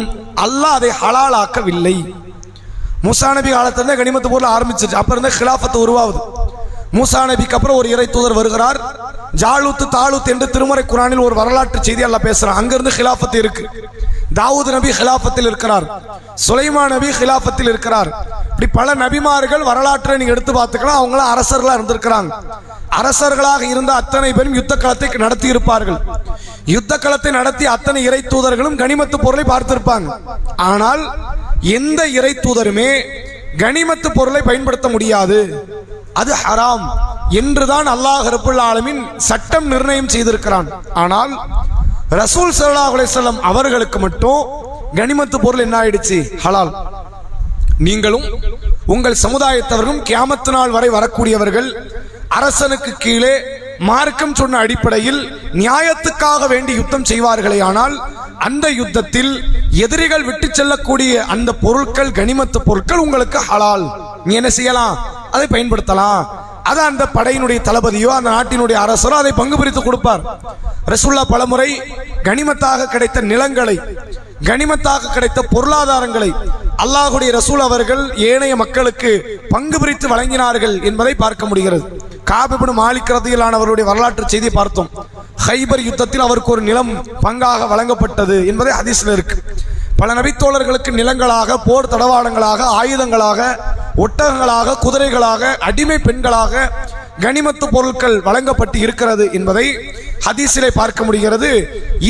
அல்லாஹ் அதை ஹலாலாக்கவில்லை. மூசா நபி காலத்திலிருந்தே கனிமத்து பொருள் ஆரம்பிச்சிருச்சு. அப்ப இருந்த கிலாஃபத்து உருவாகுது. மூசா நபிக்கு அப்புறம் ஒரு இறை தூதர் வருகிறார், ஜாலூத் தாலூத் என்று திருமறை குர்ஆனில் ஒரு வரலாற்று செய்தி அல்லாஹ் பேசுறான். அங்கிருந்து கிலாஃபத்து இருக்கு. தாவூத் நபி கிலாஃபத்தில் இருக்கிறார், சுலைமான் நபி கிலாஃபத்தில் இருக்கிறார். இப்படி பல நபிமார்கள் வரலாற்றை நீங்க எடுத்து பார்த்துக்கலாம். அவங்களாம் அரசர்களா இருந்திருக்கிறாங்க. அரசர்களாக இருந்த அத்தனை பேரும் யுத்த களத்தை நடத்தி இருப்பார்கள். யுத்த களத்தை நடத்தி அத்தனை இறை தூதர்களும் கனிமத்து பொருளை பார்த்திருப்பாங்க. ஆனால் எந்த இறை தூதருமே கனிமத்து பொருளை பயன்படுத்த முடியாது, அது ஹராம் என்றுதான் அல்லாஹ் ரப்புல் ஆலமீன் சட்டம் நிர்ணயம் செய்திருக்கிறான். ஆனால் ரசூல் ஸல்லல்லாஹு அலைஹி வஸல்லம் அவர்களுக்கு மட்டும் கனிமத்து பொருள் என்ன ஆயிடுச்சு? ஹலால். நீங்களும் உங்கள் சமுதாயத்தவர்களும் கியாமத்து நாள் வரை வரக்கூடியவர்கள் அரசனுக்கு கீழே மார்க்கம் சொன்ன அடிப்படையில் நியாயத்துக்காக வேண்டி யுத்தம் செய்வார்களே, ஆனால் அந்த யுத்தத்தில் எதிரிகள் விட்டு செல்லக்கூடிய அந்த பொருட்கள் கனிமத்து பொருட்கள் உங்களுக்கு ஹலால். நீ என்ன செய்யலாம்? அதை பயன்படுத்தலாம். அதை அந்த படையினுடைய தளபதியோ அந்த நாட்டினுடைய அரசரோ அதை பங்கு பிரித்து கொடுப்பார். ரசூலுல்லாஹ் பலமுறை கனிமத்தாக கிடைத்த நிலங்களை, கனிமத்தாக கிடைத்த பொருளாதாரங்களை அல்லாஹ்வுடைய ரசூல் அவர்கள் ஏனைய மக்களுக்கு பங்கு பிரித்து வழங்கினார்கள் என்பதை பார்க்க முடிகிறது. காப் இப்னு மாலிக் ரலியல்லாஹு அவருடைய வரலாற்று செய்தியை பார்த்தோம். ஹைபர் யுத்தத்தில் அவருக்கு ஒரு நிலம் பங்காக வழங்கப்பட்டது என்பதை ஹதீஸ்ல இருக்கு. பல நபித்தோழர்களுக்கு நிலங்களாக, போர் தடவாளங்களாக, ஆயுதங்களாக, ஒட்டகங்களாக, குதிரைகளாக, அடிமை பெண்களாக கனிமத்து பொருட்கள் வழங்கப்பட்டு இருக்கிறது என்பதை ஹதீஸிலே பார்க்க முடிகிறது.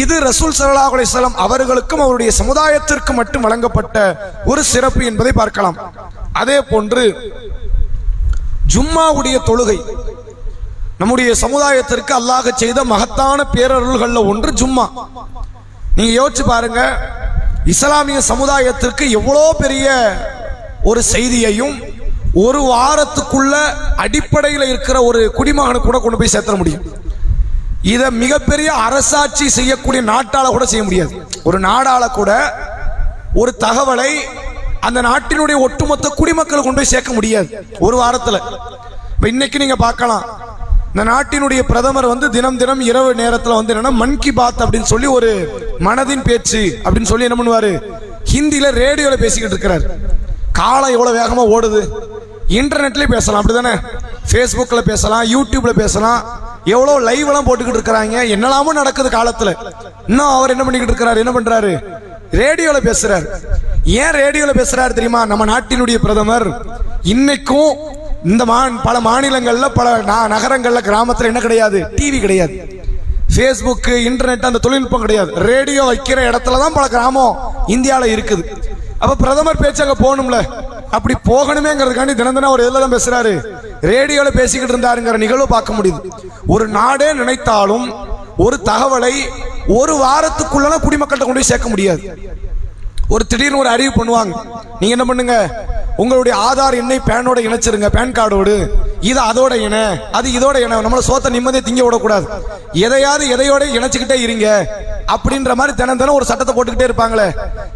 இது ரசூல் ஸல்லல்லாஹு அலைஹி வஸல்லம் அவர்களுக்கும் அவருடைய சமுதாயத்திற்கு மட்டும் வழங்கப்பட்ட ஒரு சிறப்பு என்பதை பார்க்கலாம். அதே போன்று ஜும்மாவுடைய தொழுகை நம்முடைய சமுதாயத்திற்கு அல்லாஹ் செய்த மகத்தான பேரருள்கள்ல ஒன்று ஜும்மா. நீங்க யோசிச்சு பாருங்க, இஸ்லாமிய சமுதாயத்திற்கு எவ்வளோ பெரிய ஒரு செய்தியையும் ஒரு வாரத்துக்குள்ள அடிப்படையில் இருக்கிற ஒரு குடிமகனை கூட கொண்டு போய் சேர்த்த முடியும். இதை மிகப்பெரிய அரசாட்சி செய்யக்கூடிய நாட்டால கூட செய்ய முடியாது. ஒரு நாடால கூட ஒரு தகவலை அந்த நாட்டினுடைய ஒட்டுமொத்த குடிமக்களை கொண்டு போய் சேர்க்க முடியாது ஒரு வாரத்தில். இன்னைக்கு நீங்க பார்க்கலாம், இந்த நாட்டினுடைய பிரதமர் தினம் தினம் இரவு நேரத்தில் என்னன்னா மன் கி பாத் அப்படின்னு சொல்லி ஒரு மனதின் பேச்சு அப்படின்னு சொல்லி என்ன பண்ணுவாரு, ஹிந்தியில ரேடியோல பேசிக்கிட்டு இருக்கிறார். காலம் எவ்வளவு வேகமா ஓடுது, இன்டர்நெட்லயே பேசலாம், அப்படிதானே? ஃபேஸ்புக்ல பேசலாம், யூடியூப்ல பேசலாம், எவ்வளவு லைவ் எல்லாம் போட்டுக்கிட்டு இருக்கிறாங்க, என்னெல்லாமோ நடக்குது காலத்துல. இன்னும் அவர் என்ன பண்ணிக்கிட்டு இருக்கிறாரு, என்ன பண்றாரு, ரேடியோல பேசுறாரு. ஏன் ரேடியோல பேசுறாரு தெரியுமா? நம்ம நாட்டினுடைய பிரதமர் இன்னைக்கும் இந்த பல மாநிலங்கள்ல, பல நகரங்கள்ல, கிராமத்துல என்ன கிடையாது, டிவி கிடையாது, ஃபேஸ்புக், இன்டர்நெட், அந்த தொழில்நுட்பம் கிடையாது. ரேடியோ வைக்கிற இடத்துல தான் பல கிராமம் இந்தியாவில் இருக்குது. அப்ப பிரதமர் பேச்சு அங்க போகணும்ல, அப்படி போகணுமேங்கிறதுக்காண்டி தினம் தினம் அவர் எதுல தான் பேசுறாரு, ரேடியோல பேசிக்கிட்டு இருந்தாருங்கிற நிகழ்வு பார்க்க முடியுது. ஒரு நாடே நினைத்தாலும் ஒரு தகவலை ஒரு வாரத்துக்குள்ள குடிமக்கள்கிட்ட கொண்டு போய் சேர்க்க முடியாது. ஒரு திடீர்னு ஒரு அறிவு பண்ணுவாங்க, நீங்க என்ன பண்ணுங்க, உங்களுடைய ஆதார் எண்ணை பேனோட இணைச்சிருங்க, பேன் கார்டோடு, இது அதோட இணை, அது இதோட இணை, நம்மள சோத்த நிம்மதியை திங்க விடக்கூடாது, எதையோட இணைச்சுக்கிட்டே இருங்க அப்படின்ற மாதிரி தினம் தினம் ஒரு சட்டத்தை போட்டுக்கிட்டே இருப்பாங்களே.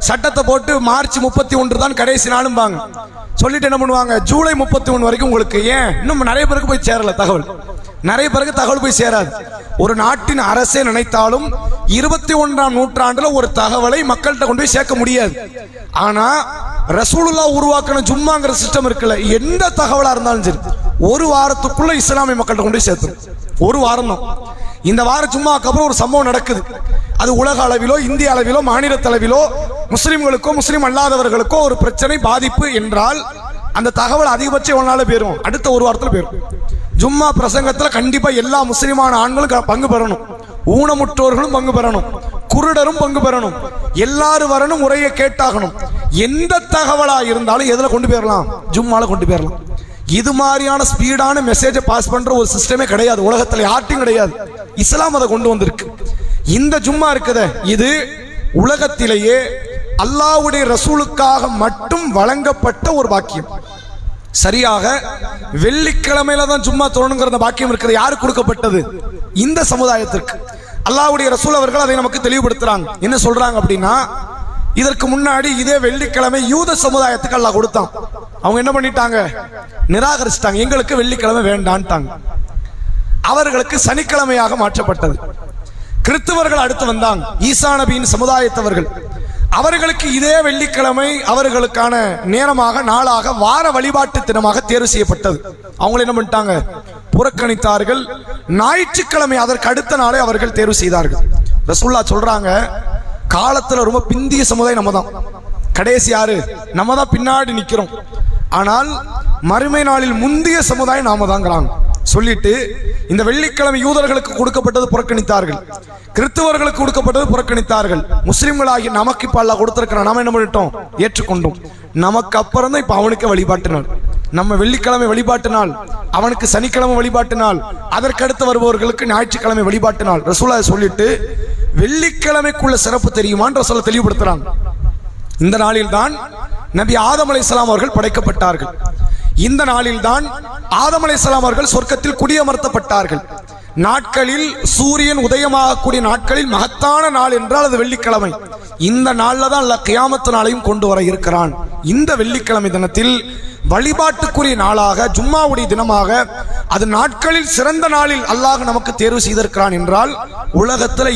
சட்டத்தை போட்டு மார்ச் 31 தான் கடைசி நாளும்பாங்க. சொல்லிட்டு என்ன பண்ணுவாங்க, ஜூலை 31 வரைக்கும் உங்களுக்கு. ஏன் இன்னும் நிறைய பேருக்கு போய் சேரல தகவல், நிறைய பேருக்கு தகவல் போய் சேராது. ஒரு நாட்டின் அரசே நினைத்தாலும் 21ஆம் நூற்றாண்டுல ஒரு தகவலை மக்கள்கிட்ட கொண்டு போய் சேர்க்க முடியாது. ஆனா ரசூலுல்லாஹ் உருவாக்கின ஜும்மாங்கிற சிஸ்டம் இருக்குல்ல, எந்த தகவலா இருந்தாலும் சரி ஒரு வாரத்துக்குள்ள இஸ்லாமிய மக்கள்கிட்ட கொண்டு போய் சேர்த்துரும். ஒரு வாரம் தான். இந்த வாரம் ஜும்மாக்கு அப்புறம் ஒரு சம்பவம் நடக்குது, அது உலக அளவிலோ, இந்திய அளவிலோ, மாநில அளவிலோ, முஸ்லிம்களுக்கோ முஸ்லிம் அல்லாதவர்களுக்கோ ஒரு பிரச்சனை, பாதிப்பு என்றால் அந்த தகவல் அதிகபட்சம் ஒரு நாள் போயிடும், அடுத்த ஒரு வாரத்தில் போயிடும். ஜும்மா பிரசங்கத்துல கண்டிப்பா எல்லா முஸ்லிமான ஆண்களும் பங்கு பெறணும், ஊனமுற்றோர்களும் பங்கு பெறணும், குருடரும் பங்கு பெறணும், எல்லாரும் வரணும், உரையை கேட்டாகணும். எந்த தகவலா இருந்தாலும் எதுல கொண்டு போயிடலாம், ஜும்மால கொண்டு போயிடலாம். இது மாதிரியான ஸ்பீடான மெசேஜை பாஸ் பண்ற ஒரு சிஸ்டமே கிடையாது உலகத்துல, யார்ட்டும் கிடையாது. இஸ்லாம் அதை கொண்டு வந்திருக்கு. இந்த ஜும்மா இருக்குதே, இது உலகத்திலேயே அல்லாஹ்வுடைய ரசூலுக்காக மட்டும் வழங்கப்பட்ட ஒரு பாக்கியம். சரியாக வெள்ளிக்கிழமையில தான் ஜும்மா தொழணுங்கிற பாக்கியம் இருக்கிறது. யாருக்கு கொடுக்கப்பட்டது? இந்த சமுதாயத்திற்கு. அல்லாஹ்வுடைய ரசூல் அவர்கள் அதை நமக்கு தெளிவுபடுத்துறாங்க. என்ன சொல்றாங்க அப்படின்னா, இதற்கு முன்னாடி இதே வெள்ளிக்கிழமை யூத சமுதாயத்துக்கு அல்லாஹ் கொடுத்தான். அவங்க என்ன பண்ணிட்டாங்க, நிராகரிச்சிட்டாங்க, எங்களுக்கு வெள்ளிக்கிழமை வேண்டான்ட்டாங்க. அவர்களுக்கு சனிக்கிழமையாக மாற்றப்பட்டது. கிறிஸ்தவர்கள் அடுத்து வந்தாங்க, ஈசா நபியின் சமுதாயத்தவர்கள். அவர்களுக்கு இதே வெள்ளிக்கிழமை அவர்களுக்கான நேரமாக, நாளாக, வார வழிபாட்டு தினமாக தேர்வு செய்யப்பட்டது. அவங்க என்ன பண்ணிட்டாங்க, புறக்கணித்தார்கள். ஞாயிற்றுக்கிழமை அதற்கு அடுத்த நாளை அவர்கள் தேர்வு செய்தார்கள். ரசூலுல்லாஹ் சொல்றாங்க, காலத்துல ரொம்ப பிந்திய சமுதாயம் நம்ம தான், கடைசி யாரு, நம்ம தான் பின்னாடி நிக்கிறோம். ஆனால் மறுமை நாளில் முந்திய சமுதாயம் நாம தாங்கிறாங்க. சொல்லிட்டு இந்த வெள்ளிக்கிழமை யூதர்களுக்கு கொடுக்கப்பட்டது புறக்கணித்தார்கள், கிறிஸ்தவர்களுக்கு கொடுக்கப்பட்டது புறக்கணித்தார்கள். முஸ்லிம்களாகி நமக்கு இப்ப அல்லாஹ் கொடுத்திருக்கிறான், நாம என்ன பண்ணிட்டோம், ஏற்றுக்கொண்டோம். நமக்கு அப்புறம் தான் இப்ப அவனுக்கு வழிபாட்டு நாள். நம்ம வெள்ளிக்கிழமை வழிபாட்டு நாள், அவனுக்கு சனிக்கிழமை வழிபாட்டு நாள், அதற்கடுத்து வருபவர்களுக்கு ஞாயிற்றுக்கிழமை வழிபாட்டு நாள். ரசூலுல்லாஹ் சொல்லிட்டு வெள்ளிக்கிழமைக்குள்ள சிறப்பு தெரியுமான்னு ரசூலுல்லாஹ் தெளிவுபடுத்துறாங்க. இந்த நாளில் தான் நபி ஆதம் அலைஹிஸ்ஸலாம் அவர்கள் படைக்கப்பட்டார்கள். இந்த நாளில் தான் ஆதம் அலைஹிஸ்ஸலாம் அவர்கள் சொர்க்கத்தில் குடியமர்த்தப்பட்டார்கள். நாட்களில் சூரியன் உதயமாகக்கூடிய நாட்களில் மகத்தான நாள் என்றால் அது வெள்ளிக்கிழமை. இந்த நாள்ல தான் அல்லாஹ் கியாமத்து நாளையும் கொண்டு வர இருக்கிறான். இந்த வெள்ளிக்கிழமை தினத்தில் வழிபாட்டுக்குரிய நாளாக, ஜும்மாவுடைய தினமாக, அது நாட்களில் சிறந்த நாளில் அல்லாஹ் நமக்கு தேர்வு செய்திருக்கிறான் என்றால் உலகத்தில்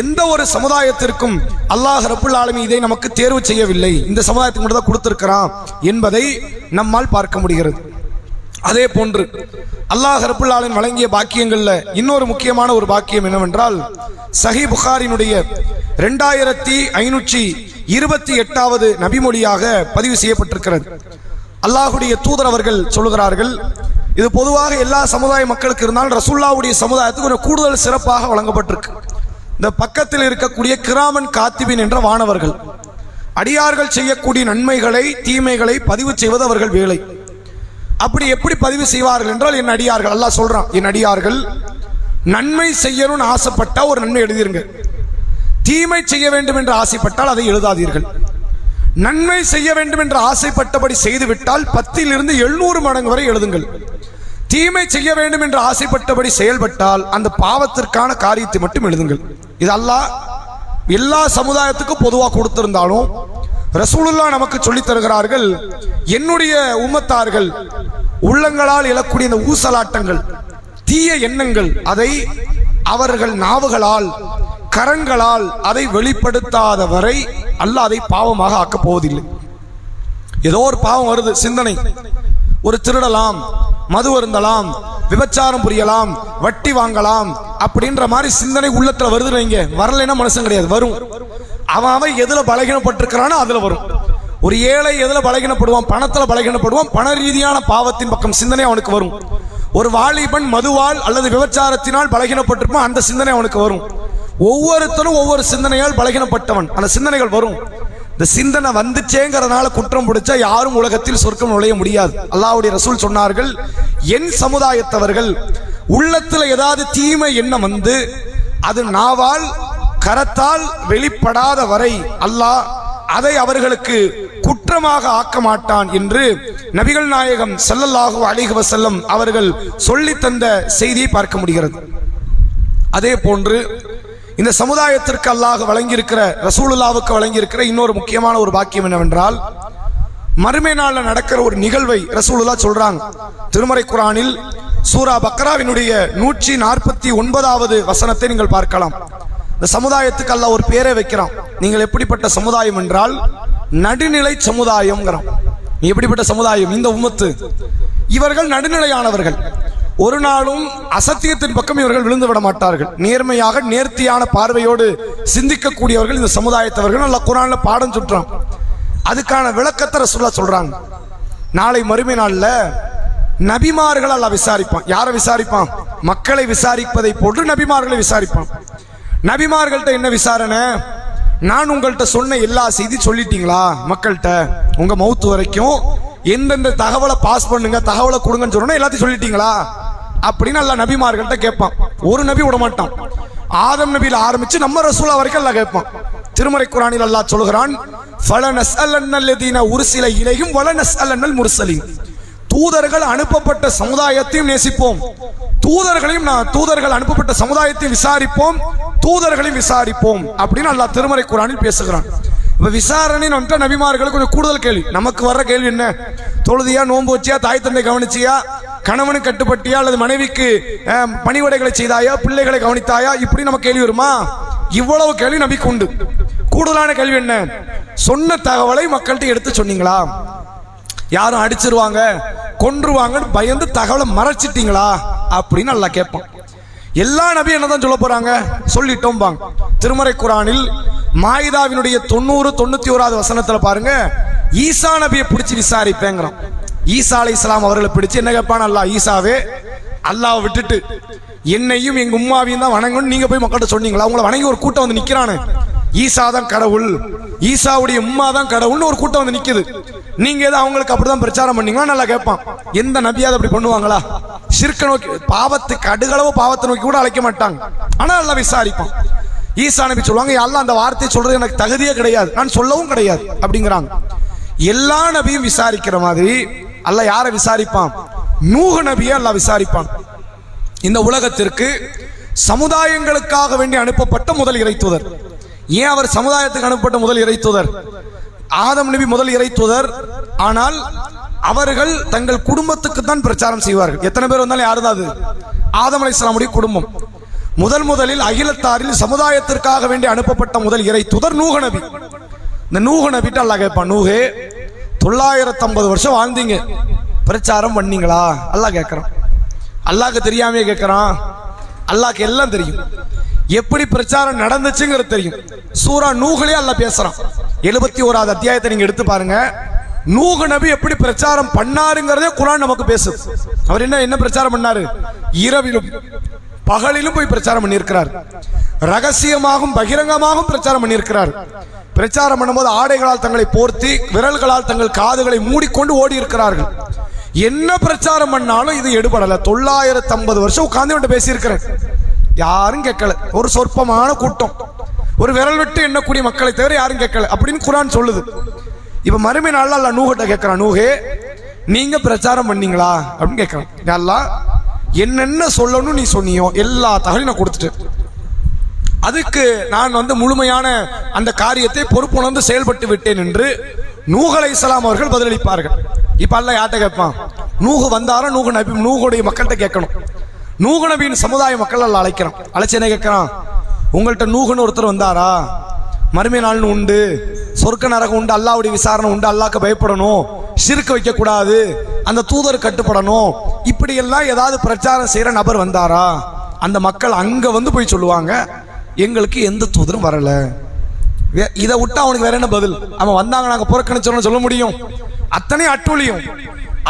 எந்த ஒரு சமுதாயத்திற்கும் அல்லாஹ் ரப்புல் ஆலமீன் இதை நமக்கு தேர்வு செய்யவில்லை, இந்த சமுதாயத்துக்கு மட்டும் தான் கொடுத்திருக்கிறான் என்பதை நம்மால் பார்க்க முடிகிறது. அதே போன்று அல்லாஹ் ரப்புல் ஆலமீன் வழங்கிய பாக்கியங்கள்ல இன்னொரு முக்கியமான ஒரு பாக்கியம் என்னவென்றால், சஹீஹ் புகாரினுடைய 2528வது நபிமொழியாக பதிவு செய்யப்பட்டிருக்கிறது. அல்லாஹுடைய தூதர் அவர்கள் சொல்லுகிறார்கள், இது பொதுவாக எல்லா சமுதாய மக்களுக்கு இருந்தாலும் ரசூலுல்லாஹ்வுடைய சமுதாயத்துக்கு ஒரு கூடுதல் சிறப்பாக வழங்கப்பட்டிருக்கு. இந்த பக்கத்தில் இருக்கக்கூடிய கிராமன் காத்திபின் என்ற வானவர்கள் அடியார்கள் செய்யக்கூடிய நன்மைகளை தீமைகளை பதிவு செய்வது அவர்கள் வேலை. அப்படி எப்படி பதிவு செய்வார்கள் என்றால், என் அடியார்கள், அல்லாஹ் சொல்றான், என் அடியார்கள் நன்மை செய்யணும்னு ஆசைப்பட்டா ஒரு நன்மை எழுதிருங்க, தீமை செய்ய வேண்டும் என்று ஆசைப்பட்டால் அதை எழுதாதீர்கள். நன்மை செய்ய வேண்டும் என்று ஆசைப்பட்டபடி செய்துவிட்டால் 10 to 700 மடங்கு வரை எழுதுங்கள். தீமை செய்ய வேண்டும் என்று ஆசைப்பட்டபடி செயல்பட்டால் அந்த பாவத்திற்கான காரியத்தை மட்டும் எழுதுங்கள். இது அல்லாஹ் எல்லா சமுதாயத்துக்கும் பொதுவாக கொடுத்திருந்தாலும் ரசூலுல்லாஹ் நமக்கு சொல்லித் தருகிறார்கள், என்னுடைய உம்மத்தார்கள் உள்ளங்களால் எழக்கூடிய இந்த ஊசலாட்டங்கள், தீய எண்ணங்கள், அதை அவர்கள் நாவுகளால் கரங்களால் அதை வெளிப்படுத்தாத வரை அல்லாஹ் அதை பாவமாக ஆக்கப் போவதில்லை. ஏதோ ஒரு பாவம் வருது, சிந்தனை, ஒரு திருடலாம், மது அருந்தலாம், விபச்சாரம் புரியலாம், வட்டி வாங்கலாம் அப்படின்ற மாதிரி சிந்தனை உள்ளத்துல வருது வைங்க, வரலைன்னா மனுஷன் கிடையாது, வரும். அவன் எதுல பலகீனப்பட்டிருக்கிறானோ அதுல வரும். ஒரு ஏழை எதுல பலகீனப்படுவான்? பணத்துல பலகீனப்படுவான். பண ரீதியான பாவத்தின் பக்கம் சிந்தனை அவனுக்கு வரும். ஒரு வாலிபன் மதுவால் அல்லது விபச்சாரத்தினால் பலகீனப்பட்டிருப்பான், அந்த சிந்தனை அவனுக்கு வரும். ஒவ்வொருத்தரும் ஒவ்வொரு சிந்தனையால் பலகீனப்பட்டவன், அந்த சிந்தனைகள் வரும். இந்த சிந்தனை வந்துச்சேங்கிறதுனால குற்றம் பிடிச்சா யாரும் உலகத்தில் சொர்க்கம் நுழைய முடியாது. அல்லாஹ்வுடைய ரசூல் சொன்னார்கள், என் சமுதாயத்தவர்கள் உள்ளத்தில் ஏதாவது தீமை எண்ணம் வந்து அது நாவால் கரத்தால் வெளிப்படாத வரை அல்லாஹ் அதை அவர்களுக்கு குற்றமாக ஆக்க மாட்டான் என்று நபிகள் நாயகம் ஸல்லல்லாஹு அலைஹி வஸல்லம் அவர்கள் சொல்லித் தந்த செய்தியை பார்க்க முடிகிறது. அதே போன்று இந்த சமுதாயத்திற்கு அல்லாஹ் வழங்கியிருக்கிற, ரசூலுல்லாஹ்வுக்கு வழங்கியிருக்கிற இன்னொரு முக்கியமான ஒரு பாக்கியம் என்னவென்றால், மறுமை நாளில் நடக்கிற ஒரு நிகழ்வை ரசூலுல்லாஹ் சொல்றாங்க. திருமறை குர்ஆனில் சூரா பக்ராவினுடைய 149வது வசனத்தை நீங்கள் பார்க்கலாம். இந்த சமுதாயத்துக்கு அல்லாஹ் ஒரு பேரை வைக்கிறான். நீங்கள் எப்படிப்பட்ட சமுதாயம் என்றால் நடுநிலை சமுதாயம். நீ எப்படிப்பட்ட சமுதாயம்? இந்த உம்மத்து இவர்கள் நடுநிலையானவர்கள். ஒரு நாளும் அசத்தியத்தின் பக்கம் இவர்கள் விழுந்து விட மாட்டார்கள். நேர்மையாக நேர்த்தியான பார்வையோடு சிந்திக்கக்கூடியவர்கள் இந்த சமுதாயத்தவர்கள். அல்லாஹ் குர்ஆன்ல பாடம் சுற்றான். அதுக்கான விளக்கத்தை ரசூலுல்லாஹ் சொல்றாங்க. நாளை மறுமை நாள்ல நபிமார்கள் அல்லாஹ் விசாரிப்பான். யாரை விசாரிப்பான்? மக்களை விசாரிப்பதை போன்று நபிமார்களை விசாரிப்பான். நபிமார்கள்ட்ட என்ன விசாரணை? நான் உங்கள்கிட்ட சொன்ன எல்லா செய்தி சொல்லிட்டீங்களா? மக்கள்கிட்ட உங்க மவுத்து வரைக்கும் எந்தெந்த தகவலை பாஸ் பண்ணுங்க, தகவலை கொடுங்கன்னு சொன்னா எல்லாத்தையும் சொல்லிட்டீங்களா அப்படின்னு அல்லாஹ் நபிமார்கள்ட்ட கேட்பான். ஒரு நபி விட மாட்டான். ஆதம் நபியில ஆரம்பிச்சு நம்ம ரசூலா வரைக்கும் அல்லாஹ் கேட்பான். திருமறை குர்ஆனில் அல்லாஹ் சொல்கிறான், ஃபலனஸ்அலன்னல்லதீன உர்சில இலைஹிம் வலனஸ்அலன்னல் முர்சலீன். தூதர்கள் அனுப்பப்பட்ட சமுதாயத்தையும் நேசிப்போம், தூதர்கள் அனுப்பப்பட்ட சமுதாயத்தையும் விசாரிப்போம், தூதர்களையும் விசாரிப்போம் அப்படின்னு அல்லாஹ் திருமறை குர்ஆனில் பேசுகிறான். இப்ப விசாரணை வந்துட்டு நபிமார்களுக்கு கொஞ்சம் கூடுதல் கேள்வி. நமக்கு வர்ற கேள்வி என்ன? தொழுதியா, நோன்பு வச்சியா, தாய் தந்தை கவனிச்சியா, கணவனுக்கு கட்டுப்பட்டியா, அல்லது மனைவிக்கு பணிவிடைகளை செய்தாயா, பிள்ளைகளை கவனித்தாயா, இப்படி நம்ம கேள்வி வருமா? இவ்வளவு கேள்வி நபிக்கு உண்டு. கூடுதலான கேள்வி என்ன? சொன்ன தகவலை மக்கள்கிட்ட எடுத்து சொன்னீங்களா? யாரும் அடிச்சிருவாங்க கொன்றுவாங்கன்னு பயந்து தகவலை மறைச்சிட்டீங்களா அப்படின்னு அல்லாஹ் கேட்பான். எல்லா நபியும் என்னதான் சொல்ல போறாங்க? சொல்லிட்டோம் பாங்க. திருமறை குர்ஆனில் மாயிதாவினுடைய 90-91வது வசனத்துல பாருங்க, ஈசா நபியை பிடிச்சி விசாரிப்பேங்கிறான். ஈசா அலைஹிஸ்ஸலாம் அவர்களை பிடிச்சு என்ன கேட்பான் அல்லாஹ்? ஈசாவே, அல்லாஹ் விட்டுட்டு என்னையும் எங்க உம்மாவையும் தான் வணங்கணும் நீங்க போய் மக்கள்கிட்ட சொன்னீங்களா? உங்களை வணங்கி ஒரு கூட்டம் வந்து நிக்கிறானு, ஈசா தான் கடவுள், ஈசாவுடைய உம்மா தான் கடவுள்னு ஒரு கூட்டம் வந்து நிக்குது, நீங்க ஏதோ அவங்களுக்கு அப்படிதான் பிரச்சாரம் பண்ணீங்களா? நல்லா கேட்பான். எந்த நபியாவது அப்படி பண்ணுவாங்களா? ஷிர்க நோக்கி, பாவத்துக்கு அடுகளவு பாவத்தை நோக்கி கூட அழைக்க மாட்டாங்க. ஆனா அல்லாஹ் விசாரிப்பான். ஈசா நபி சொல்லுவாங்க, அல்லாஹ் அந்த வார்த்தையை சொல்றது எனக்கு தகுதியே கிடையாது, நான் சொல்லவும் கிடையாது அப்படிங்கிறாங்க. எல்லா நபியும் விசாரிக்கிற மாதிரி அல்லாஹ் யாரை விசாரிப்பான்? நூஹ் நபியை அல்லாஹ் விசாரிப்பான். இந்த உலகத்திற்கு சமுதாயங்களுக்காக வேண்டி அனுப்பப்பட்ட முதல் இறைத்தூதர். ஏன் அவர் சமுதாயத்துக்கு அனுப்பப்பட்ட முதல் இறைத்தூதர்? ஆதம் நபி முதல் இறைத்தூதர். ஆனால் அவர்கள் தங்கள் குடும்பத்துக்கு தான் பிரச்சாரம் செய்வார்கள். எத்தனை பேர் வந்தாலும் யாரு தான் அது? ஆதம் அலைஹிஸ்ஸலாமுடைய குடும்பம். முதலில் அகிலத்தாரில் சமுதாயத்திற்காக வேண்டி அனுப்பப்பட்ட முதல் இறைத்தூதர் நூஹ் நபி. இந்த நூஹ் நபிட்ட அல்லாஹ் கேட்பான், நூஹே 950 வருஷம் வாழ்ந்தீங்க, பிரச்சாரம் பண்ணீங்களா? அல்லாஹ் கேட்கறான். அல்லாஹ்க்கு தெரியாமே கேட்கறான்? அல்லாஹ்க்கு எல்லாம் தெரியும். எப்படி பிரச்சாரம் நடந்துச்சுங்கிறது தெரியும். சூரா நூஹ்லயே அல்லாஹ் பேசுறான். 71வது அத்தியாயத்தை நீங்க எடுத்து பாருங்க. நூஹ் நபி எப்படி பிரச்சாரம் பண்ணாருங்கிறதே குர்ஆன் நமக்கு பேசுது. அவர் என்ன பிரச்சாரம் பண்ணாரு? இரவிலும் பகலிலும் போய் பிரச்சாரம் பண்ணியிருக்கிறார். ரகசியமாகவும் பகிரங்கமாகவும் பிரச்சாரம் பண்ணியிருக்கிறார். பிரச்சாரம் பண்ணும்போது ஆடைகளால் தங்களை போர்த்தி, விரல்களால் தங்கள் காதுகளை மூடிக்கொண்டு ஓடி இருக்கிறார்கள். என்ன பிரச்சாரம் பண்ணாலும் இது எடுபடல. 950 வருஷம் உட்கார்ந்து பேசியிருக்கிறேன், யாரும் கேட்கல. ஒரு சொற்பமான கூட்டம், ஒரு விரல் விட்டு எண்ணக்கூடிய மக்களை தவிர யாரும் கேட்கல அப்படின்னு குர்ஆன் சொல்லுது. இப்ப மறுமை நாள்ல அல்லாஹ் நூஹ்ட்ட கேட்கிறான், நூஹே நீங்க பிரச்சாரம் பண்ணீங்களா அப்படின்னு கேட்கிறான். அல்லாஹ் என்னென்ன சொல்லணும் நீ சொன்னியோ எல்லா தகவலையும் நான் கொடுத்துட்டேன். அதுக்கு நான் முழுமையான அந்த காரியத்தை பொறுப்புணர்ந்து செயல்பட்டு விட்டேன் என்று நூஹ் அலைஹிஸ்ஸலாம் அவர்கள் பதிலளிப்பார்கள். இப்ப அல்லாஹ் யார்ட்ட கேட்பான்? நூஹ் வந்தாரா? நூஹ் நபி நூஹுடைய மக்கள்கிட்ட கேட்கணும். நூஹ் நபியின் சமுதாய மக்கள் அல்லாஹ் அழைக்கிறான். அழைச்சு என்ன கேட்கிறான்? உங்கள்கிட்ட நூஹ்னு ஒருத்தர் வந்தாரா? மறுமை நாள்னு உண்டு, சொர்க்க நரகம் உண்டு, அல்லாஹ்வுடைய விசாரணை உண்டு, அல்லாஹ்க்கு பயப்படணும், ஷிர்க் வைக்க கூடாது, அந்த தூதர் கட்டுப்படணும், இப்படி எல்லாம் ஏதாவது பிரச்சாரம் செய்யற நபர் வந்தாரா? அந்த மக்கள் அங்க போய் சொல்லுவாங்க, எங்களுக்கு எந்த தூதரும் வரல. இதை விட்டு அவனுக்கு வேற என்ன பதில்? அவன் வந்தாங்க நாங்க புறக்கணிச்சோம்னு சொல்ல முடியும்? அத்தனை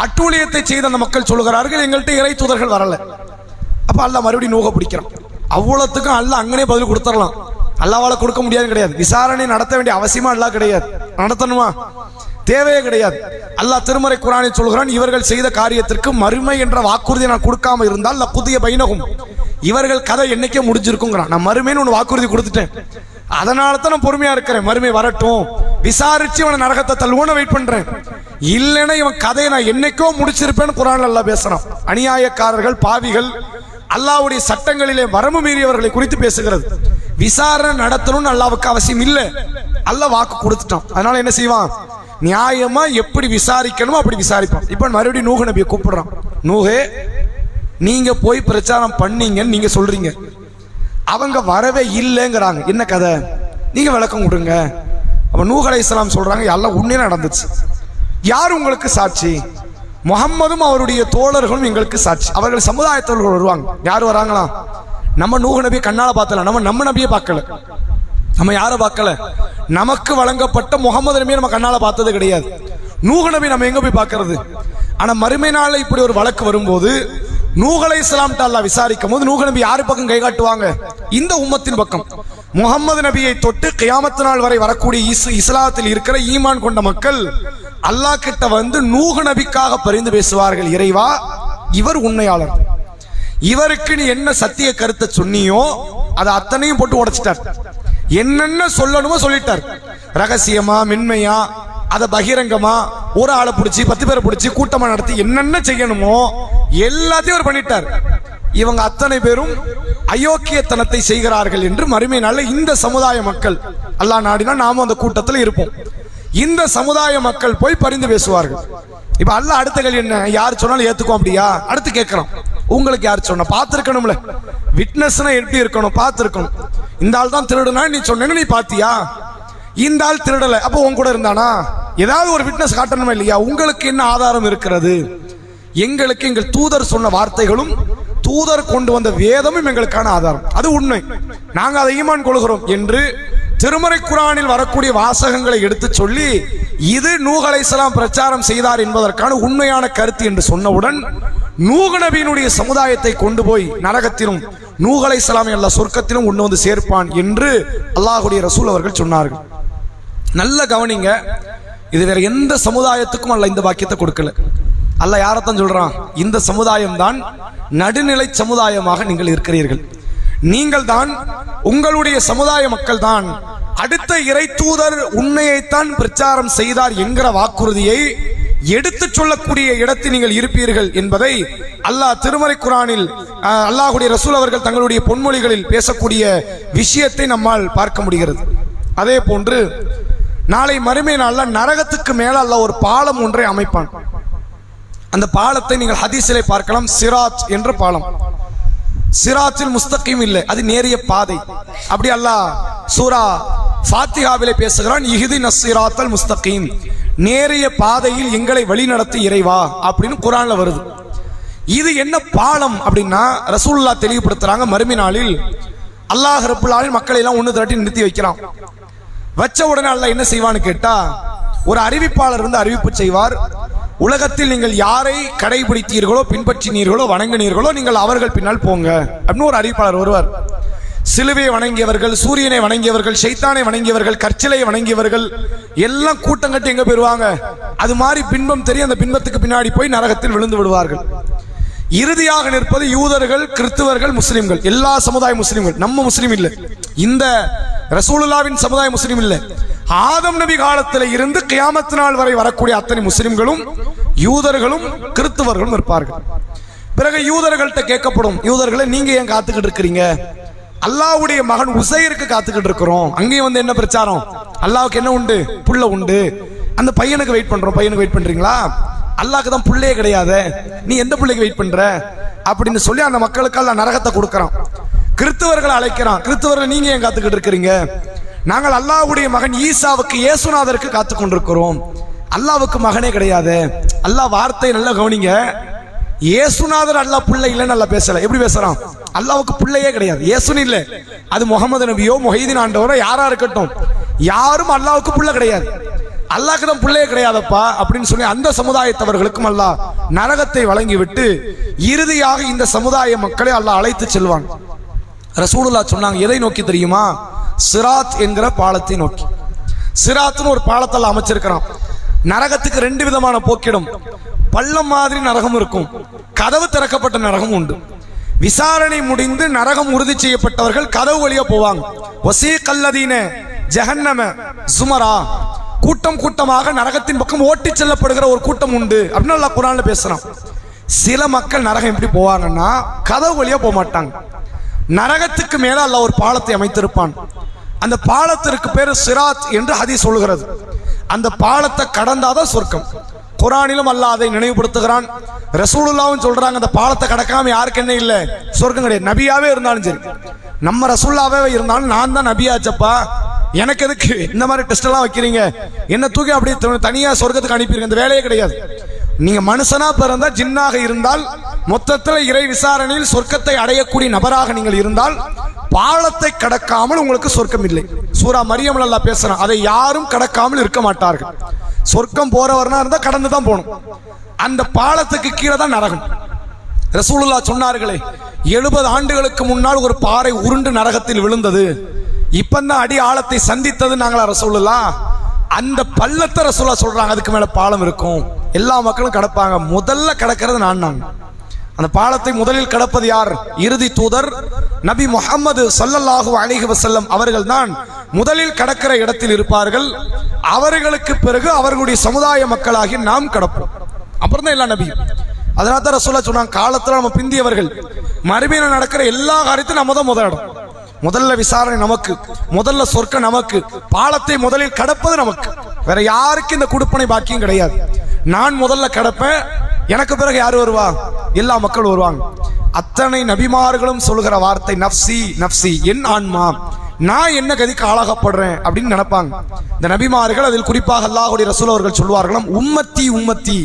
அட்டூழியத்தை செய்த அந்த மக்கள் சொல்லுகிறார்கள், எங்கள்கிட்ட இறை தூதர்கள் வரல. அப்ப அல்லாஹ் மறுபடியும் நூஹ பிடிக்கிறான். அவ்வளவுத்துக்கும் அல்லாஹ் அங்கனே பதில் கொடுத்துடலாம். அல்லாஹ்வால கொடுக்க முடியாது கிடையாது. விசாரணை நடத்த வேண்டிய அவசியமா அல்லாஹ் கிடையாது. நடத்தணுமா? தேவையே கிடையாது. அல்லாஹ் திருமறை குர்ஆனில் சொல்கிறான், இவர்கள் செய்த காரியத்திற்கு மறுமை என்ற வாக்குறுதியை நான் கொடுக்காம இருந்தால் புதிய பைனகும், இவர்கள் கதை என்னைக்கே முடிஞ்சிருக்குங்கிறான். நான் மறுமைன்னு ஒன்று வாக்குறுதி கொடுத்துட்டேன், அதனால தான் நான் பொறுமையா இருக்கிறேன். மறுமை வரட்டும், விசாரிச்சு இவனை நரகத்தை தள்ளுவோன்னு வெயிட் பண்றேன். இல்லைன்னா இவன் கதையை நான் என்னைக்கோ முடிச்சிருப்பேன்னு குர்ஆன்ல அல்லாஹ் பேசுறான். அநியாயக்காரர்கள், பாவிகள், அல்லாஹ்வுடைய சட்டங்களிலே வரம்பு மீறியவர்களை குறித்து பேசுகிறது. விசாரணை நடத்தணும்னு அல்லாஹ்வுக்கு அவசியம் இல்லை, அல்லாஹ் வாக்கு கொடுத்துட்டான். அதனால என்ன செய்வான்? நியாயமா எப்படி விசாரிக்கணுமோ அப்படி விசாரிப்பான். இப்ப மறுபடியும் நூஹ் நபியை கூப்பிடுறான். நூஹே நீங்க போய் பிரச்சாரம் பண்ணீங்கன்னு நீங்க சொல்றீங்க, அவங்க வரவே இல்லைங்கிறாங்க, என்ன கதை? நீங்க விளக்கம் கொடுங்க. அப்ப நூஹ் அலைஹிஸ்ஸலாம் சொல்றாங்க, எல்லாம் உண்மையா நடந்துச்சு. யார் உங்களுக்கு சாட்சி? முஹம்மதும் அவருடைய தோழர்களும் எங்களுக்கு சாட்சி. அவர்கள் சமுதாயத்தோர்கள் வருவாங்க. யார் வராங்களா? நம்ம நூஹ் நபியை கண்ணால பார்த்தல, நம்ம நபியை பார்க்கல. நம்ம யாரை பார்க்கல? நமக்கு வழங்கப்பட்ட முகமது நபியை நம்ம கண்ணால பார்த்தது கிடையாது. நூஹ் நபி நம்ம எங்க போய் பார்க்கிறது? ஆனா மறுமை நாள்ல இப்படி ஒரு வழக்கு வரும்போது நூஹ் அலைஹிஸ்ஸலாம் அல்லாஹ் விசாரிக்கும் போது நூஹ் நபி யாரு பக்கம் கை காட்டுவாங்க? இந்த உம்மத்தின் பக்கம். முகமது நபியை தொட்டு கியாமத் நாள் வரை வரக்கூடிய இஸ்லாத்தில் இருக்கிற ஈமான் கொண்ட மக்கள் அல்லாஹ் கிட்ட நூஹ் நபிக்காக பரிந்து பேசுவார்கள், இறைவா இவர் உண்மையாளர், இவருக்கு நீ என்ன சத்திய கருத்தை சொன்னியோ அதை அத்தனையும் போட்டு உடைச்சிட்டார். என்னென்ன சொல்லணுமோ சொல்லிட்டார். ரகசியமா, மென்மையா, அதை பகிரங்கமா, ஒரு ஆளை பிடிச்சி 10 பேரை பிடிச்சி கூட்டமா நடத்தி என்னென்ன செய்யணுமோ எல்லாத்தையும் அவர் பண்ணிட்டார். இவங்க அத்தனை பேரும் அயோக்கியத்தனத்தை செய்கிறார்கள் என்று மறுமை நாள்ல இந்த சமுதாய மக்கள், அல்லாஹ் நாடினா நாமும் அந்த கூட்டத்தில் இருப்போம், இந்த சமுதாய மக்கள் போய் பரிந்து பேசுவார்கள். இப்ப அல்லாஹ் அடுத்த கேள்வி என்ன? யார் சொன்னாலும் ஏத்துக்கும் அப்படியா? அடுத்து கேட்கிறோம், உங்களுக்கு யார் சொன்ன? பார்த்திருக்கணும்ல, விட்னஸ்னா எப்படி இருக்கணும்? பார்த்திருக்கணும். இந்த ஆள் தான் திருடுனா நீ சொன்ன, நீ பாத்தியா? இந்த ஆள் திருடல, அப்போ உன் கூட இருந்தானா? ஏதாவது ஒரு விட்னஸ் காட்டணுமா இல்லையா? உங்களுக்கு என்ன ஆதாரம் இருக்கிறது? எங்களுக்கு எங்கள் தூதர் சொன்ன வார்த்தைகளும் தூதர் கொண்டு வந்த வேதமும் எங்களுக்கான ஆதாரம், அது உண்மை, நாங்க அதை ஈமான் கொள்கிறோம் என்று திருமறை குர்ஆனில் வரக்கூடிய வாசகங்களை எடுத்து சொல்லி இது நூஹ் அலைஹிஸ்ஸலாம் பிரச்சாரம் செய்தார் என்பதற்கான உண்மையான கருத்து என்று சொன்னவுடன் நூஹ் நபியினுடைய சமுதாயத்தை கொண்டு போய் நரகத்திலும் நூஹ் அலைஹிஸ்ஸலாமை அல்லாஹ் சொர்க்கத்திலும் கொண்டு சேர்ப்பான் என்று அல்லாஹ்வுடைய ரசூல் அவர்கள் சொன்னார்கள். நல்ல கவனிங்க, இது வேற எந்த சமுதாயத்துக்கும் அல்லாஹ் இந்த பாக்கியத்தை கொடுக்கல. அல்லாஹ் யாரைத்தான் சொல்றான்? இந்த சமுதாயம் தான் நடுநிலை சமுதாயமாக நீங்கள் இருக்கிறீர்கள், நீங்கள் தான், உங்களுடைய சமுதாய மக்கள் தான் அடுத்த இறை தூதர் உண்மையைத்தான் பிரச்சாரம் செய்தார் என்கிற வாக்குறுதியை எடுத்து சொல்லக்கூடிய இடத்தில் நீங்கள் இருப்பீர்கள் என்பதை அல்லாஹ் திருமறை குர்ஆனில் அல்லாஹ்வுடைய ரசூல் அவர்கள் தங்களுடைய பொன்மொழிகளில் பேசக்கூடிய விஷயத்தை நம்மால் பார்க்க முடிகிறது. அதே போன்று நாளை மறுமை நாளில் நரகத்துக்கு மேல அல்லாஹ் ஒரு பாலம் ஒன்றை அமைப்பான். அந்த பாலத்தை நீங்கள் ஹதீஸிலே பார்க்கலாம். சிராத் என்ற பாலம். சிராத்தில் முஸ்தகீம் இல்லை, அது நேரிய பாதை. அப்படி அல்லாஹ் சூரா ஃபாத்திஹாவிலே பேசுகிறான், இஹ்தினஸ் ஸிராத்தல் முஸ்தகீம், நேரிய பாதையில் எங்களை வழிநடத்தி இறைவா அப்படின்னு குர்ஆன்ல வருது. இது என்ன பாலம் அப்படின்னா ரசூலுல்லாஹ் தெளிவுபடுத்துறாங்க, மறுமை நாளில் அல்லாஹ் ரப்புல் ஆலமீன் மக்களை எல்லாம் ஒன்று திரட்டி நிறுத்தி வைக்கிறான். வச்ச உடனே அல்லாஹ் என்ன செய்வான்னு கேட்டா, ஒரு அறிவிப்பாளர் இருந்து அறிவிப்பு செய்வார். உலகத்தில் நீங்கள் யாரை கடைபிடித்தீர்களோ, பின்பற்றினீர்களோ, வணங்கினீர்களோ நீங்கள் அவர்கள் பின்னால் போங்க அப்படின்னு ஒரு அறிவிப்பாளர் வருவார். சிலுவையை வணங்கியவர்கள், சூரியனை வணங்கியவர்கள், ஷைத்தானை வணங்கியவர்கள், கற்சிலையை வணங்கியவர்கள் எல்லாம் கூட்டம் கட்டி எங்க போயிருவாங்க? அது மாதிரி பின்பம் தெரியும், அந்த பின்பத்துக்கு பின்னாடி போய் நரகத்தில் விழுந்து விடுவார்கள். இறுதியாக நிற்பது யூதர்கள், கிறிஸ்தவர்கள், முஸ்லிம்கள், எல்லா சமுதாய முஸ்லிம்கள். நம்ம முஸ்லிம் இல்லை, இந்த ரசூலுல்லாவின் சமுதாய முஸ்லிம் இல்லை. ஆதம் நபி காலத்தில் இருந்து கியாமத் நாள் வரை வரக்கூடிய அத்தனை முஸ்லிம்களும், யூதர்களும், கிறிஸ்தவர்களும் இருப்பார்கள். பிறகு யூதர்கள்ட்ட கேட்கப்படும், யூதர்களை நீங்க ஏன் காத்துக்கிட்டு இருக்கிறீங்க? அல்லாஹ்வுடைய மகன் உசைருக்கு காத்துக்கிட்டு இருக்கிறோம். அங்கேயும் வந்து என்ன பிரச்சாரம்? அல்லாஹ்வுக்கு என்ன உண்டு? புள்ள உண்டு. அந்த பையனுக்கு வெயிட் பண்றோம். பையனுக்கு வெயிட் பண்றீங்களா? அல்லாஹ்க்கு தான் புள்ளையே கிடையாது, நீ எந்த பிள்ளைக்கு வெயிட் பண்ற அப்படின்னு சொல்லி அந்த மக்களுக்கு அல்லாஹ் நரகத்தை கொடுக்கறான். கிறிஸ்தவர்களை அழைக்கிறான், கிறிஸ்தவர்கள் நீங்க ஏன் காத்துக்கிட்டு இருக்கிறீங்க? நாங்கள் அல்லாஹ்வுடைய மகன் ஈசாவுக்கு, இயேசுநாதருக்கு காத்து கொண்டிருக்கிறோம். அல்லாஹ்வுக்கு மகனே கிடையாது. அல்லாஹ் வார்த்தை நல்லா கவனிங்க, இயேசுநாதர் அல்லாஹ் பிள்ளை இல்லைன்னு நல்லா பேசல. எப்படி பேசுறான்? அல்லாஹ்வுக்கு பிள்ளையே கிடையாது, இயேசுன்னு இல்லை. அது முகமது நபியோ முஹைதீன் ஆண்டவரோ யாரா இருக்கட்டும், யாரும் அல்லாஹ்வுக்கு பிள்ளை கிடையாது. அல்லாஹ்க்கு தான் பிள்ளையே கிடையாதப்பா அப்படின்னு சொல்லி அந்த சமுதாயத்தவர்களுக்கும் அல்லாஹ் நரகத்தை வழங்கிவிட்டு இறுதியாக இந்த சமுதாய மக்களை அல்லாஹ் அழைத்து செல்வான். ரசூலுல்லாஹ் சொன்னாங்க, எதை நோக்கி தெரியுமா? சிராத் என்கிற பாலத்தை நோக்கி. சிராத்னு ஒரு பாலத்தில் அமைச்சிருக்கிறான். நரகத்துக்கு ரெண்டு விதமான போக்கிடும். பள்ளம் மாதிரி நரகம் இருக்கும், கதவு திறக்கப்பட்ட நரகம் உண்டு. விசாரணை முடிந்து நரகம் உறுதி செய்யப்பட்டவர்கள் கதவு வழியா போவாங்க. வசீகல்லதீன ஜஹன்னம சுமரா, கூட்டம் கூட்டமாக நரகத்தின் பக்கம் ஓட்டி செல்லப்படுகிற ஒரு கூட்டம் உண்டு அப்படின்னு அல்லாஹ் குர்ஆன்ல பேசுறான். சில மக்கள் நரகம் எப்படி போவாங்கன்னா கதவு வழியா போக மாட்டாங்க. நரகத்துக்கு மேல அல்லாஹ் ஒரு பாலத்தை அமைத்திருப்பான். அந்த பாலத்திற்கு பேரு சிராத் என்று ஹதீஸ் சொல்கிறது. அந்த பாலத்தை கடந்தாதான் சொர்க்கம். குர்ஆனிலும் அல்லாஹ் அதை நினைவுபடுத்துகிறான். ரசூலுல்லாவும் சொல்றாங்க, அந்த பாலத்தை கடக்காம யாருக்கு என்ன இல்லை? சொர்க்கம் கிடையாது. நபியாவே இருந்தாலும் சரி, நம்ம ரசூலுல்லாவே இருந்தாலும் நான் தான் நபியாச்சப்பா, எனக்கு எதுக்கு இந்த மாதிரி டெஸ்ட் எல்லாம் வைக்கிறீங்க? என்ன தூக்கி அப்படியே தனியா சொர்க்கத்துக்கு அனுப்பிடுங்க, இந்த வேலையே கிடையாது. நீங்க மனுஷனா பிறந்தா, ஜின்னாக இருந்தால், மொத்தத்தில் இறை விசாரணையில் சொர்க்கத்தை அடையக்கூடிய நபராக நீங்கள் இருந்தால் பாலத்தை கடக்காமல் உங்களுக்கு சொர்க்கம் இல்லை. சூரா மரியம் அல்லாஹ் பேசுறான், அதை யாரும் கடக்காமல் இருக்க மாட்டார்கள். சொர்க்கம் போறவர்னா இருந்தா கடந்து தான் போகணும். அந்த பாலத்துக்கு கீழே தான் நரகம். ரசூலுல்லாஹ் சொன்னார்களே, 70 ஆண்டுகளுக்கு முன்னால் ஒரு பாறை உருண்டு நரகத்தில் விழுந்தது, இப்பதான் அடி ஆழத்தை சந்தித்தது நாங்களா ரசூலுல்லாஹ்? அந்த பள்ளத்தை ரசூலுல்லாஹ் சொல்றாங்க, அதுக்கு மேல பாலம் இருக்கும், எல்லா மக்களும் கடப்பாங்க. முதல்ல கடக்கிறது நான். அந்த பாலத்தை முதலில் கடப்பது யார்? இறுதி தூதர் நபி முஹம்மது ஸல்லல்லாஹு அலைஹி வஸல்லம் அவர்கள் தான் முதலில் கடக்கிற இடத்தில் இருப்பார்கள். அவர்களுக்கு பிறகு அவர்களுடைய சமுதாய மக்களாகி நாம் கடப்போம். அப்புறம் தான் எல்லா நபியும். அதனால தான் ரசூலுல்லாஹ் சொன்னாங்க, காலத்துல நம்ம பிந்தியவர்கள், மறுமையில நடக்கிற எல்லா காரியத்தையும் நம்ம தான் முதலிடம். முதல்ல விசாரணை நமக்கு, முதல்ல சொர்க்கம் நமக்கு, பாலத்தை முதலில் கடப்பது நமக்கு. வேற யாருக்கு இந்த குடுப்பனை பாக்கியம் கிடையாது. நான் முதல்ல கடப்பேன், எனக்கு பிறகு யாரு வருவா? எல்லா மக்களும் வருவாங்க. அத்தனை நபிமார்களும் சொல்கிற வார்த்தை நப்சி நப்சி, என் ஆன்மா, நான் என்ன கதிக்கு ஆளாகப்படுறேன் அப்படின்னு நினைப்பாங்க இந்த நபிமார்கள். அதில் குறிப்பாக அல்லாஹ்வுடைய ரசூல் அவர்கள் சொல்வார்களாம், உம்மத்தி உம்மத்தி,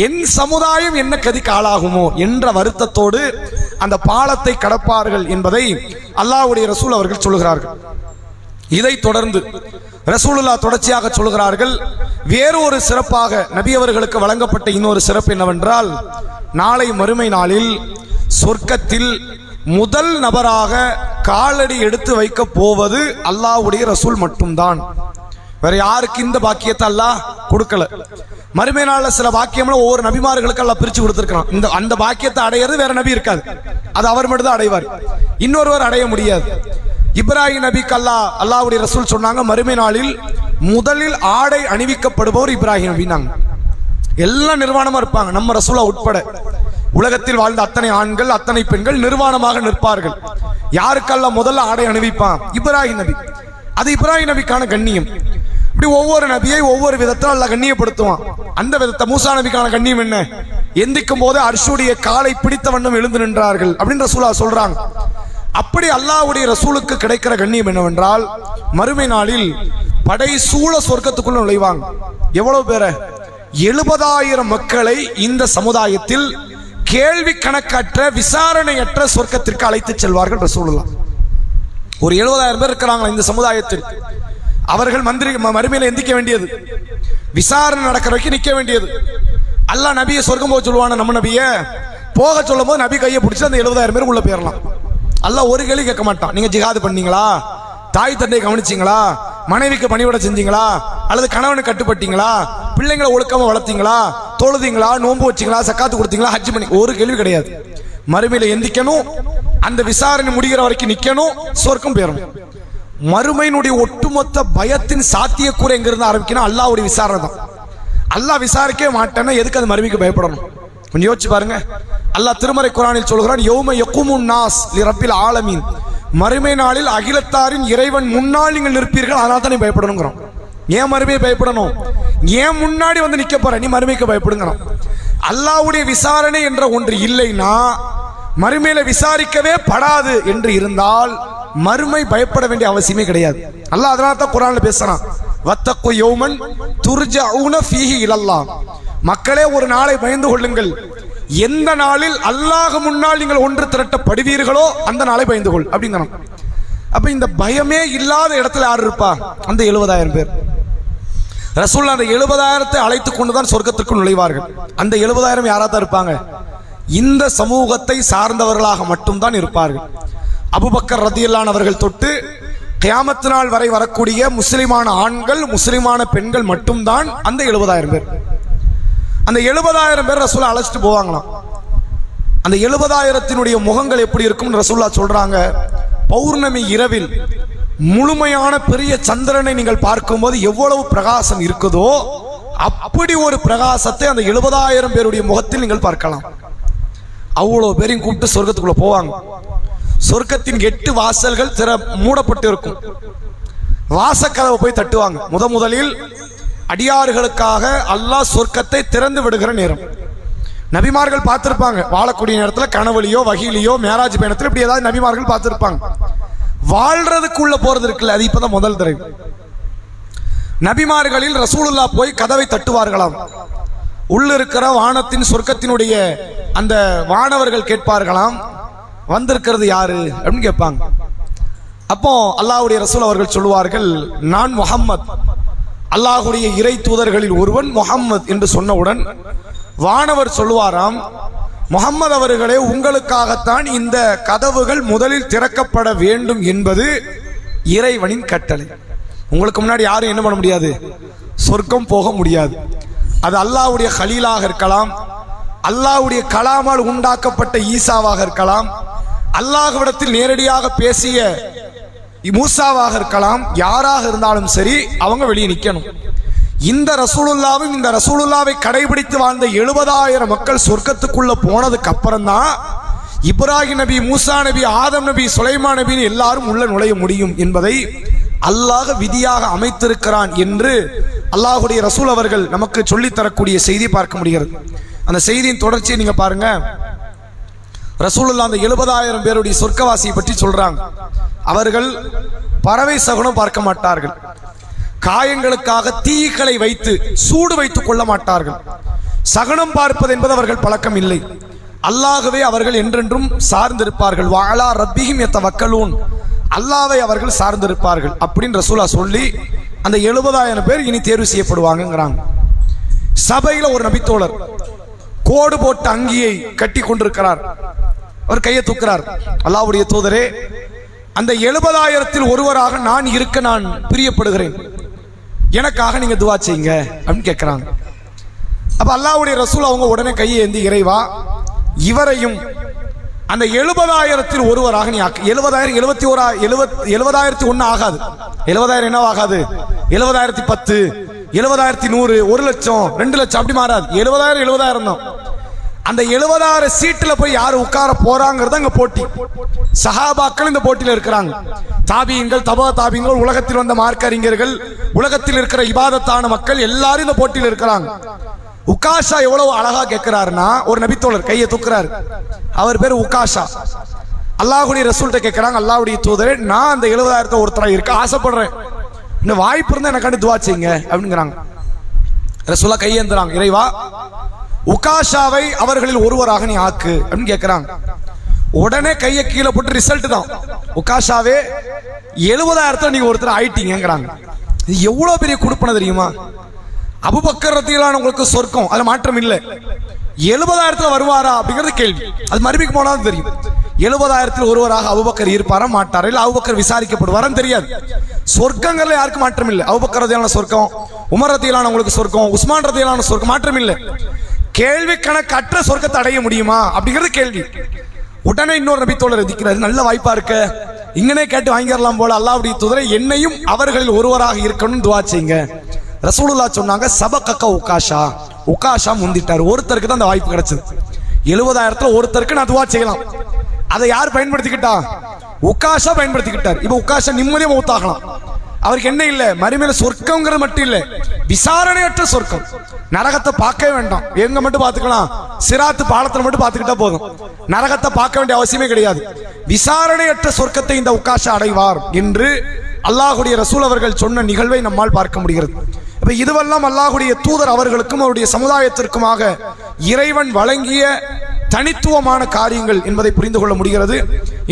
என் சமுதாயம் என்ன கதிக்கு ஆளாகுமோ என்ற வருத்தத்தோடு அந்த பாலத்தை கடப்பார்கள் என்பதை அல்லாஹ்வுடைய ரசூல் அவர்கள் சொல்கிறார்கள். இதை தொடர்ந்து ரசூலுல்லாஹ் தொடர்ச்சியாக சொல்கிறார்கள், வேறு ஒரு சிறப்பாக நபி அவர்களுக்கு வழங்கப்பட்ட இன்னொரு சிறப்பு என்னவென்றால், நாளை மறுமை நாளில் சொர்க்கத்தில் முதல் நபராக காலடி எடுத்து வைக்க போவது அல்லாஹ்வுடைய ரசூல் மட்டும்தான். வேற யாருக்கு இந்த பாக்கியத்தை அல்லாஹ் கொடுக்கல. மறுமை நாளில் சில பாக்கியம்லாம் ஒவ்வொரு நபிமார்களுக்கு அல்லாஹ் பிரிச்சு கொடுத்திருக்கிறான். அந்த பாக்கியத்தை அடையிறது வேற நபி இருக்காது, அது அவர் மட்டும் தான் அடைவார், இன்னொருவர் அடைய முடியாது. இப்ராஹிம் நபிக்கு அல்லாஹ்வுடைய ரசூல் சொன்னாங்க, மறுமை நாளில் முதலில் ஆடை அணிவிக்கப்படுபவர் இப்ராஹிம் நபினாங்க. எல்லாம் நிர்வாணமா இருப்பாங்க. நம்ம ரசூலா உட்பட உலகத்தில் வாழ்ந்த அத்தனை ஆண்கள் அத்தனை பெண்கள் நிர்வாணமாக நிற்பார்கள். யாருக்கெல்லாம் முதல்ல ஆடை அணிவிப்பான்? இப்ராஹிம் நபி. அது இப்ராஹிம் நபிக்கான கண்ணியம். இப்படி ஒவ்வொரு நபியை ஒவ்வொரு விதத்தில் அல்லாஹ் கண்ணியப்படுத்துவான். அந்த விதத்தை மூசா நபிக்கான கண்ணியம் என்ன? எந்திக்கும் போது அர்ஷுடைய காலை பிடித்த வண்ணம் எழுந்து நின்றார்கள் அப்படின்னு ரசூலா சொல்றாங்க. அப்படி அல்லாஹ்வுடைய ரசூலுக்கு கிடைக்கிற கண்ணியம் என்னவென்றால், மறுமை நாளில் படை சூழ சொர்க்கத்துக்குள்ள நுழைவாங்க. எவ்வளவு பேரை? 70,000 மக்களை இந்த சமுதாயத்தில் கேள்வி கணக்கற்ற விசாரணையற்ற சொர்க்கத்திற்கு அழைத்து செல்வார்கள் ரசூலுல்லாஹ். ஒரு 70,000 பேர் இருக்கிறாங்களா இந்த சமுதாயத்தில். அவர்கள் மறுமையில எந்திக்க வேண்டியது, விசாரணை நடக்கிற வரைக்கும் நிக்க வேண்டியது. அல்லாஹ் நபியை சொர்க்கம் போக சொல்லுவான. நம்ம நபியை போக சொல்லும் போது நபி கையை பிடிச்சி அந்த 70,000 பேர் உள்ள போயிடலாம். அல்லாஹ் ஒரு கேள்வி கேட்க மாட்டான். நீங்க ஜிஹாது பண்ணீங்களா? தாய் தந்தையை கவனிச்சிங்களா? மனைவிக்கு பணிவிட செஞ்சீங்களா? அல்லது கணவனுக்கு கட்டுப்பட்டீங்களா? பிள்ளைங்களை ஒழுக்கமா வளர்த்தீங்களா? தொழுதீங்களா? நோன்பு வச்சீங்களா? சக்காத்து கொடுத்தீங்களா? ஹஜ் பண்ணி? ஒரு கேள்வி கிடையாது. மறுமையில எந்திக்கணும், அந்த விசாரணை முடிகிற வரைக்கும் நிக்கணும், சொர்க்கம் போயிடணும். மறுமையினுடைய ஒட்டுமொத்த பயத்தின் சாத்தியக்கூறு எங்க இருந்து ஆரம்பிக்கணும்? அல்லாஹ்வுடைய விசாரணை தான். அல்லாஹ் விசாரிக்கவே மாட்டேன்னா எதுக்கு அது மறுமைக்கு பயப்படணும்? கொஞ்சம் யோசிச்சு பாருங்க. அல்லாஹ் திருமறை குர்ஆனில் சொல்கிறான், யௌம யகுமுன் நாஸ் லிரப்பில் ஆலமீன். மறுமை நாளில் அகிலத்தாரின் இறைவன் முன்னால் நீங்கள் நிற்பீர்கள், அதனால தான் நீ பயப்படணுங்கிறோம். ஏன் மறுமையை பயப்படணும்? ஏன் முன்னாடி வந்து நிக்க போற? நீ மறுமைக்கு பயப்படுங்கிறோம். அல்லாஹ்வுடைய விசாரணை என்ற ஒன்று இல்லைன்னா, மறுமையில விசாரிக்கவே படாது என்று இருந்தால் மறுமை பயப்பட வேண்டிய அவசியமே கிடையாது. அல்லாஹ் அதனால தான் குர்ஆன்ல பேசுறான், வத்தகு யௌமன் துர்ஜஊன ஃபீஹி இலல்லாஹ். மக்களே, ஒரு நாளை பயந்து கொள்ளுங்கள், எந்த நாளில் அல்லாஹ் முன்னால் நீங்கள் ஒன்று திரட்டப்படுவீர்களோ அந்த நாளை பயந்து கொள் அப்படிங்கிறோம். அப்ப இந்த பயமே இல்லாத இடத்துல யார் இருப்பா? அந்த 70,000 பேர். ரசூலுல்லாஹ் அந்த 70,000 அழைத்து கொண்டுதான் சொர்க்கத்திற்கு நுழைவார்கள். அந்த 70,000 யாரா தான் இருப்பாங்க? இந்த சமூகத்தை சார்ந்தவர்களாக மட்டும்தான் இருப்பார்கள். அபூபக்கர் ரலியல்லாஹு அன்ஹு அவர்கள் தொட்டு கியாமத் நாள் வரை வரக்கூடிய முஸ்லிமான ஆண்கள் முஸ்லிமான பெண்கள் மட்டும்தான் அந்த 70,000 பேர். அந்த 70,000 பேர் ரசூலுல்லாஹ் அழைச்சிட்டு போவாங்களாம். அந்த 70,000 முகங்கள் எப்படி இருக்கும் ரசூலுல்லாஹ் சொல்றாங்க, பௌர்ணமி இரவில் முழுமையான பெரிய சந்திரனை நீங்கள் பார்க்கும்போது எவ்வளவு பிரகாசம் இருக்குதோ அப்படி ஒரு பிரகாசத்தை அந்த 70,000 பேருடைய முகத்தில் நீங்கள் பார்க்கலாம். அவ்வளவு பேரையும் கூப்பிட்டு சொர்க்கத்துக்குள்ள போவாங்க. சொர்க்கத்தின் 8 வாசல்கள் மூடப்பட்டு இருக்கும். வாசக்கதவை போய் தட்டுவாங்க. முதலில் அடியார்களுக்காக அல்லாஹ் சொர்க்கத்தை திறந்து விடுகிற நேரம். நபிமார்கள் பார்த்திருப்பாங்க, வாழக்கூடிய நேரத்தில் கனவுலியோ வகிலியோ மேராஜ் பயணத்தில் இப்படி ஏதாவது நபிமார்கள் பார்த்திருப்பாங்க. வாழ்றதுக்குள்ள போறது இருக்குல்ல, அது இப்பதான் முதல் தடவை. நபிமார்களில் ரசூலுல்லாஹ் போய் கதவை தட்டுவார்களாம். உள்ள இருக்கிற வானத்தின் சொர்க்கத்தினுடைய அந்த வானவர்கள் கேட்பார்களாம், வந்திருக்கிறது யாரு அப்படின்னு கேட்பாங்க. அப்போ அல்லாஹ்வுடைய ரசூல் அவர்கள் சொல்லுவார்கள், நான் முஹம்மத், அல்லாஹ்வுடைய இறை தூதர்களில் ஒருவன் முஹம்மத் என்று சொன்னவுடன் வானவர் சொல்லுவாராம், முஹம்மது அவர்களே, உங்களுக்காகத்தான் இந்த கதவுகள் முதலில் திறக்கப்பட வேண்டும் என்பது இறைவனின் கட்டளை. உங்களுக்கு முன்னாடி யாரும் என்ன பண்ண முடியாது? சொர்க்கம் போக முடியாது. அது அல்லாஹ்வுடைய கலீலாக இருக்கலாம், அல்லாஹ்வுடைய கலாமால் உண்டாக்கப்பட்ட ஈசாவாக இருக்கலாம், அல்லாஹ்விடத்தில் நேரடியாக பேசிய மூசாவாக இருக்கலாம். யாராக இருந்தாலும் சரி, அவங்க வெளியே நிற்கணும். இந்த ரசூலுல்லாவும் இந்த ரசூலுல்லாவை கடைபிடித்து வாழ்ந்த 70,000 மக்கள் சொர்க்கத்துக்குள்ள போனதுக்கு அப்புறம் தான் இப்ராஹிம் நபி, மூசா நபி, ஆதம் நபி, சுலைமான் நபி எல்லாரும் உள்ள நுழைய முடியும் என்பதை அல்லாஹ் விதியாக அமைத்திருக்கிறான் என்று அல்லாஹ்வுடைய ரசூல் அவர்கள் நமக்கு சொல்லித் தரக்கூடிய செய்தி பார்க்க முடிகிறது. அந்த செய்தியின் தொடர்ச்சியை நீங்க பாருங்க. ரசூலுல்லாஹ் அந்த 70,000 பேருடைய சொர்க்கவாசியை பற்றி சொல்றாங்க. அவர்கள் பறவை சகுனம் பார்க்க மாட்டார்கள், காயங்களுக்காக தீகளை வைத்து சூடு வைத்துக் கொள்ள மாட்டார்கள். சகுனம் பார்ப்பது என்பது அவர்கள் பழக்கம் இல்லை. அல்லாஹ்வே அவர்கள் என்றென்றும் சார்ந்திருப்பார்கள். வஅலா ரப்பிஹிம் யதவக்கலூன், அல்லாஹ்வை அவர்கள் சார்ந்திருப்பார்கள் அப்படின்னு ரசூலுல்லாஹ் சொல்லி அந்த 70,000 பேர் இனி தேர்வு செய்யப்படுவாங்கங்கிறாங்க. சபையில ஒரு நபித்தோழர் கோடு போட்ட அங்கியை கட்டி கொண்டிருக்கிறார். அவர் கையை தூக்குறார், அல்லாஹ்வுடைய தூதரே, அந்த 70,000 ஒருவராக நான் இருக்க நான் பிரியப்படுகிறேன், எனக்காக நீங்க துவா செய்யுங்க அப்படின்னு கேட்கிறாங்க. அப்ப அல்லாஹ்வுடைய ரசூல் அவங்க உடனே கையை ஏந்தி, இறைவா, இவரையும் அந்த 70,000 ஒருவராக நீ ஆக்கு. 70,000 70,001 ஆகாது. 70,000 என்ன ஆகாது? 70,010 70,100, 1,00,000, 2,00,000 அப்படி மாறாது. 70,000 தான். அந்த 70,000 சீட்டுல போய் யாரு உட்கார போறாங்கிறது அங்க போட்டி. சஹாபாக்கள் இந்த போட்டியில இருக்கிறாங்க. தாபியங்கள், தபா தாபியங்கள், உலகத்தில் வந்த மார்க்க அறிஞர்கள், உலகத்தில் இருக்கிற இபாதத்தான மக்கள் எல்லாரும் இந்த போட்டியில இருக்கிறாங்க. உகாஷா எவ்வளவு அழகா கேட்கிறாருன்னா, ஒரு நபித்தோழர் கையை தூக்குறாரு. அவர் பேர் உகாஷா. அல்லாஹ்வுடைய ரசூல்கிட்ட கேட்கிறாங்க, அல்லாஹ்வுடைய தூதரே, நான் அந்த 70,000 ஒருத்தரா இருக்க ஆசைப்படுறேன், இந்த வாய்ப்பு இருந்தா எனக்கு துவா செய்யுங்க அப்படிங்கிறாங்க. ரசூலா கையேந்துறாங்க, இறைவா உகாஷாவை அவர்களில் ஒருவராக நீ ஆக்கு அப்படின்னு கேட்கிறாங்க. உடனே கையை கீழே போட்டு ரிசல்ட் தான், உகாஷாவே 70,000 நீங்க ஒருத்தர் ஆயிட்டீங்கிறாங்க. இது எவ்வளவு பெரிய கொடுப்பன தெரியுமா? அபூபக்கர் ரலியல்லாஹு அன்ஹு உங்களுக்கு சொர்க்கம், அதுல மாற்றம் இல்லை. 70,000 வருவாரா அப்படிங்கிறது கேள்வி. அது மறுபடியும் போனாலும் தெரியும். 70,000 ஒருவராக அபூபக்கர் இருப்பாரா மாட்டாரா, இல்ல அபூபக்கர் விசாரிக்கப்படுவாரான்னு தெரியாது. சொர்க்கங்கள்ல யாருக்கும் மாற்றம் இல்லை. அபூபக்கர் ரலியல்லாஹு சொர்க்கம், உமர் ரலியல்லாஹு அன்ஹு உங்களுக்கு சொர்க்கம், உஸ்மான் ரலியல்லாஹு அன்ஹு சொர்க்கம், மாற்றம் இல்லை. கேள்வி கணக்கற்ற சொர்க்கத்தை அடைய முடியுமா அப்படிங்கிறது கேள்வி. உடனே இன்னொரு நபித்தோழர் எதிர்க்கிறாரு, நல்ல வாய்ப்பா இருக்க, இங்கனே கேட்டு வாங்கிடலாம் போல, அல்லாஹ்வுடைய தூதரை என்னையும் அவர்களில் ஒருவராக இருக்கணும் துஆ செய்யுங்க. ரசூலுல்லாஹ் சொன்னாங்க, சபகக உகாஷா, உகாஷா முந்திட்டார். ஒருத்தருக்கு தான் அந்த வாய்ப்பு கிடைச்சது. 70,000 ஒருத்தருக்கு நான் துஆ செய்யலாம். அதை யார் பயன்படுத்திக்கிட்டா? உகாஷா பயன்படுத்திக்கிட்டார். இப்ப உகாஷா நிம்மதியா மௌத்தாகலாம். அவருக்கு என்ன இல்ல, மறுமையில சொர்க்கம்ங்கிறது மட்டும் இல்ல, விசாரணையற்ற சொர்க்கம். நரகத்தை பார்க்கவே வேண்டாம், எங்க மட்டும் பார்த்துக்கலாம், சிராத்து பாலத்தில் மட்டும் பார்த்துக்கிட்டா போதும். நரகத்தை பார்க்க வேண்டிய அவசியமே கிடையாது. விசாரணையற்ற சொர்க்கத்தை இந்த உகாஷா அடைவார் என்று அல்லாஹ்வுடைய ரசூல் அவர்கள் சொன்ன நிகழ்வை நம்மால் பார்க்க முடிகிறது. இப்ப இதுவெல்லாம் அல்லாஹ்வுடைய தூதர் அவர்களுக்கும் அவருடைய சமுதாயத்திற்குமாக இறைவன் வழங்கிய தனித்துவமான காரியங்கள் என்பதை புரிந்து கொள்ள முடிகிறது.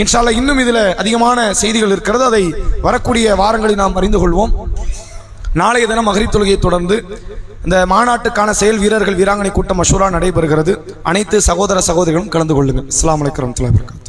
இன்ஷா அல்லாஹ் இன்னும் இதுல அதிகமான செய்திகள் இருக்கிறது, அதை வரக்கூடிய வாரங்களில் நாம் அறிந்து கொள்வோம். நாளைய தினம் மக்ரிப் தொழுகையை தொடர்ந்து இந்த மாநாட்டுக்கான செயல் வீரர்கள் வீராங்கனை கூட்டம் மஷூரா நடைபெறுகிறது. அனைத்து சகோதர சகோதரிகளும் கலந்து கொள்ளுங்கள். அஸ்ஸலாமு அலைக்கும் வரஹ்மத்துல்லாஹி வபரகாத்துஹு.